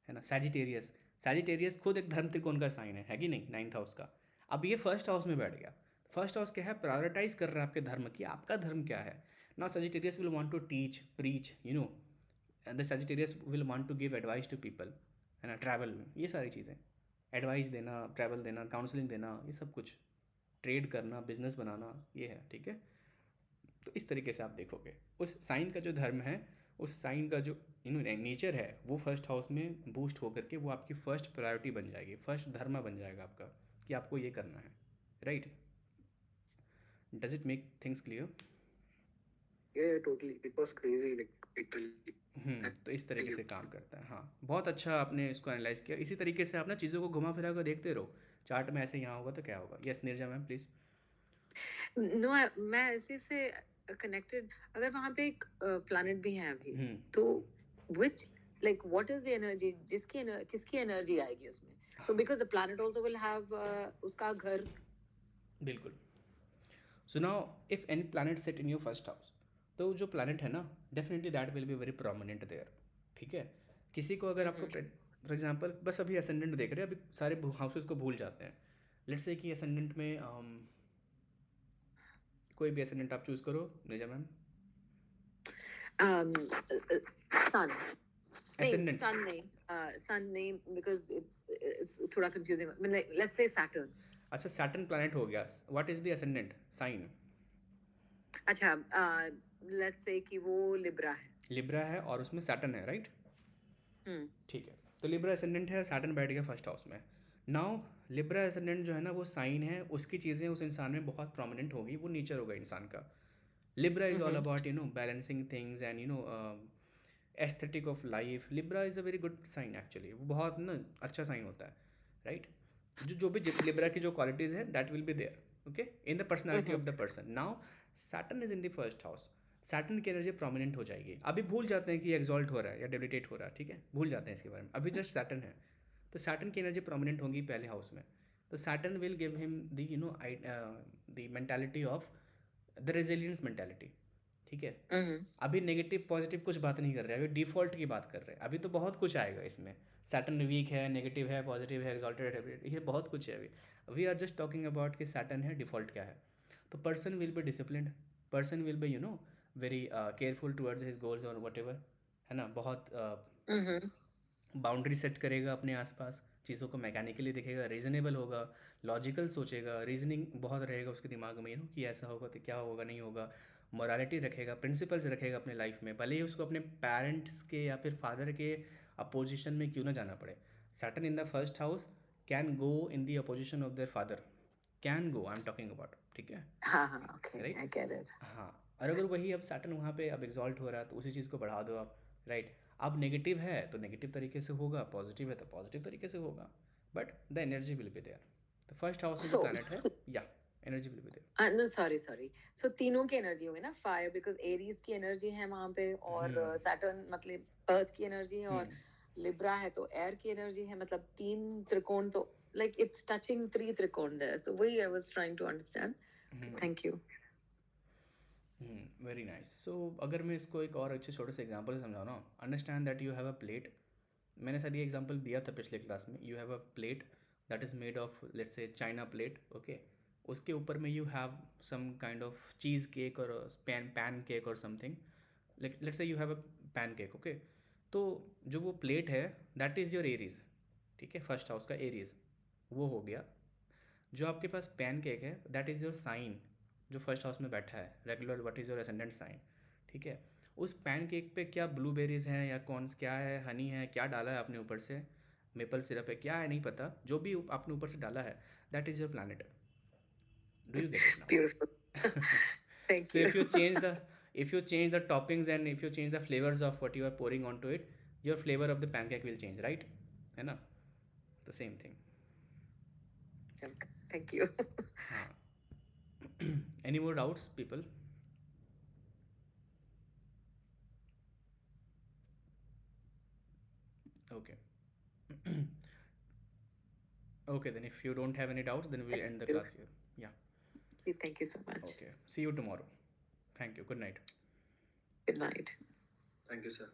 है ना. सैजिटेरियस. सैजिटेरियस खुद एक धर्म त्रिकोण का साइन है कि नहीं, नाइन्थ हाउस का. अब ये फर्स्ट हाउस में बैठ गया. फर्स्ट हाउस क्या है? प्रायोरिटाइज कर रहा है आपके धर्म की, आपका धर्म क्या है. Now Sagittarius will want to teach, preach, the Sagittarius will want to give advice to people, है ना. ट्रैवल, ये सारी चीज़ें, एडवाइस देना, ट्रैवल देना, काउंसलिंग देना, ये सब कुछ, ट्रेड करना, बिजनेस बनाना, ये है. ठीक है. तो इस तरीके से आप देखोगे उस साइन का जो धर्म है, उस साइन का जो नेचर है, वो फर्स्ट हाउस में बूस्ट होकर के वो आपकी फर्स्ट प्रायोरिटी बन जाएगी, फर्स्ट धर्म बन जाएगा आपका, कि आपको ये करना है. Right. Does it make things clear? Yeah, totally. It was crazy, like literally. तो इस तरीके से काम करता है. हाँ, बहुत अच्छा आपने इसको एनालाइज किया. इसी तरीके से आप ना चीज़ों को घुमा फिरा कर देखते रहो. चार्ट में ऐसे यहाँ होगा तो क्या होगा. Yes Neerja ma'am please. No मैं इसी से कनेक्टेड, अगर वहाँ पे एक प्लैनेट भी है अभी, तो which like what is the energy, किसकी एनर्जी आएगी उसमें? So because the planet also will have उसका घर. बिल्कुल. So now if any planet set in your first house, तो जो प्लैनेट है ना, definitely that will be very prominent there. ठीक है. किसी को अगर आपको फॉर एग्जांपल बस अभी असेंडेंट देख रहे हैं, अभी सारे हाउसेस को भूल जाते हैं. लेट्स से कि असेंडेंट में कोई भी असेंडेंट आप चूज करो. Neerja ma'am. Sun. Ascendant. Sun नहीं, बिकॉज इट्स थोड़ा कंफ्यूजिंग. Let's say Saturn. अच्छा सैटर्न प्लैनेट हो गया. What is the ascendant sign? अच्छा लेट्स से कि वो लिब्रा है. लिब्रा है और उसमें सैटर्न है, राइट. ठीक है. तो लिब्रा असेंडेंट है, सैटर्न बैठ गया फर्स्ट हाउस में. नाउ लिब्रा असेंडेंट जो है ना, वो साइन है, उसकी चीज़ें उस इंसान में बहुत प्रोमिनेंट होगी, वो नेचर होगा इंसान का. Libra is all about balancing things and aesthetic of life. Libra is a very good sign actually, वो बहुत ना अच्छा साइन होता है, राइट। जो भी लिब्रा की जो क्वालिटीज़ हैं that will be there, okay, in the personality of the person. Now Saturn is in the first house, Saturn की एनर्जी प्रोमिनेंट हो जाएगी। अभी भूल जाते हैं कि एक्सॉल्ट हो रहा है या डेबिलिटेट हो रहा है, ठीक है, भूल जाते हैं इसके बारे में, अभी जस्ट सैटर्न है। तो सैटर्न की एनर्जी प्रोमिनेंट होगी पहले हाउस में, तो Saturn will give him the you know the mentality of the resilience mentality, ठीक है। अभी नेगेटिव पॉजिटिव कुछ बात नहीं कर रहे हैं, अभी डिफ़ॉल्ट की बात कर रहे हैं। अभी तो बहुत कुछ आएगा इसमें, सैटर्न वीक है, नेगेटिव है, पॉजिटिव है, एक्सॉल्टेड है, ये बहुत कुछ है। अभी we are just talking about कि सैटर्न है, डिफ़ॉल्ट क्या है। तो person will be disciplined, person will be very careful towards his goals और वट एवर, है ना। बहुत बाउंड्री सेट करेगा अपने आसपास, चीज़ों को मैकेनिकली देखेगा, रीजनेबल होगा, लॉजिकल सोचेगा, रीजनिंग बहुत रहेगा उसके दिमाग में, कि ऐसा होगा तो क्या होगा, नहीं होगा। मोरालिटी रखेगा, प्रिंसिपल्स रखेगा अपने लाइफ में, भले ही उसको अपने पेरेंट्स के या फिर फादर के अपोजिशन में क्यों ना जाना पड़े। Saturn in the first house can go in the opposition of their father, can go, I am talking about, ठीक है, हाँ, okay, right. I get it. हाँ, और अगर वही अब सैटर्न वहाँ पे अब एग्जॉल्ट हो रहा है तो उसी चीज़ को बढ़ा दो आप, राइट। अब नेगेटिव है तो नेगेटिव तरीके से होगा, पॉजिटिव है तो पॉजिटिव तरीके से होगा, but the energy will be there. तो फर्स्ट हाउस में जो So, प्लानट है, या energy will be there. no, sorry. So तीनों की एनर्जी होगी ना, फायर बिकॉज एरीज की एनर्जी है वहां पे, और सैटर्न मतलब अर्थ की एनर्जी है, और लिब्रा है तो एयर की एनर्जी है, मतलब 3 त्रिकोण, तो लाइक इट्स टचिंग 3 त्रिकोण देयर। So वही I was trying to understand. Thank you. Very nice. So अगर मैं इसको एक और अच्छे छोटे से एग्जांपल से समझाऊँ ना, understand that you have a plate. मैंने शायद ये एग्जांपल दिया था पिछले क्लास में। You have a plate that is made of, let's say china plate, okay. उसके ऊपर में you have some kind of cheesecake और पैन केक और समथिंग, let's say you have a pancake, okay. तो जो वो प्लेट है दैट इज़ योर एरीज, ठीक है, फर्स्ट हाउस का एरीज वो हो गया। जो आपके पास पैन केक है दैट इज़ योर साइन, जो फर्स्ट हाउस में बैठा है, regular what is your ascendant sign, ठीक है। उस पैन केक पे क्या ब्लूबेरीज़ हैं या कौन क्या है, हनी है, क्या डाला है आपने ऊपर से, मेपल सिरप है, क्या है नहीं पता, जो भी आपने ऊपर से डाला है that is your planet. Do you get it now? Beautiful, thank So you. if you change the toppings and if you change the flavors of what you are pouring onto it, your flavor of the pancake will change, right? है ना, the same thing. Thank you. हाँ। Any more doubts, people? Okay. Okay, then if you don't have any doubts, then we'll end the class here. Yeah. Thank you so much. Okay. See you tomorrow. Thank you. Good night. Good night. Thank you, sir.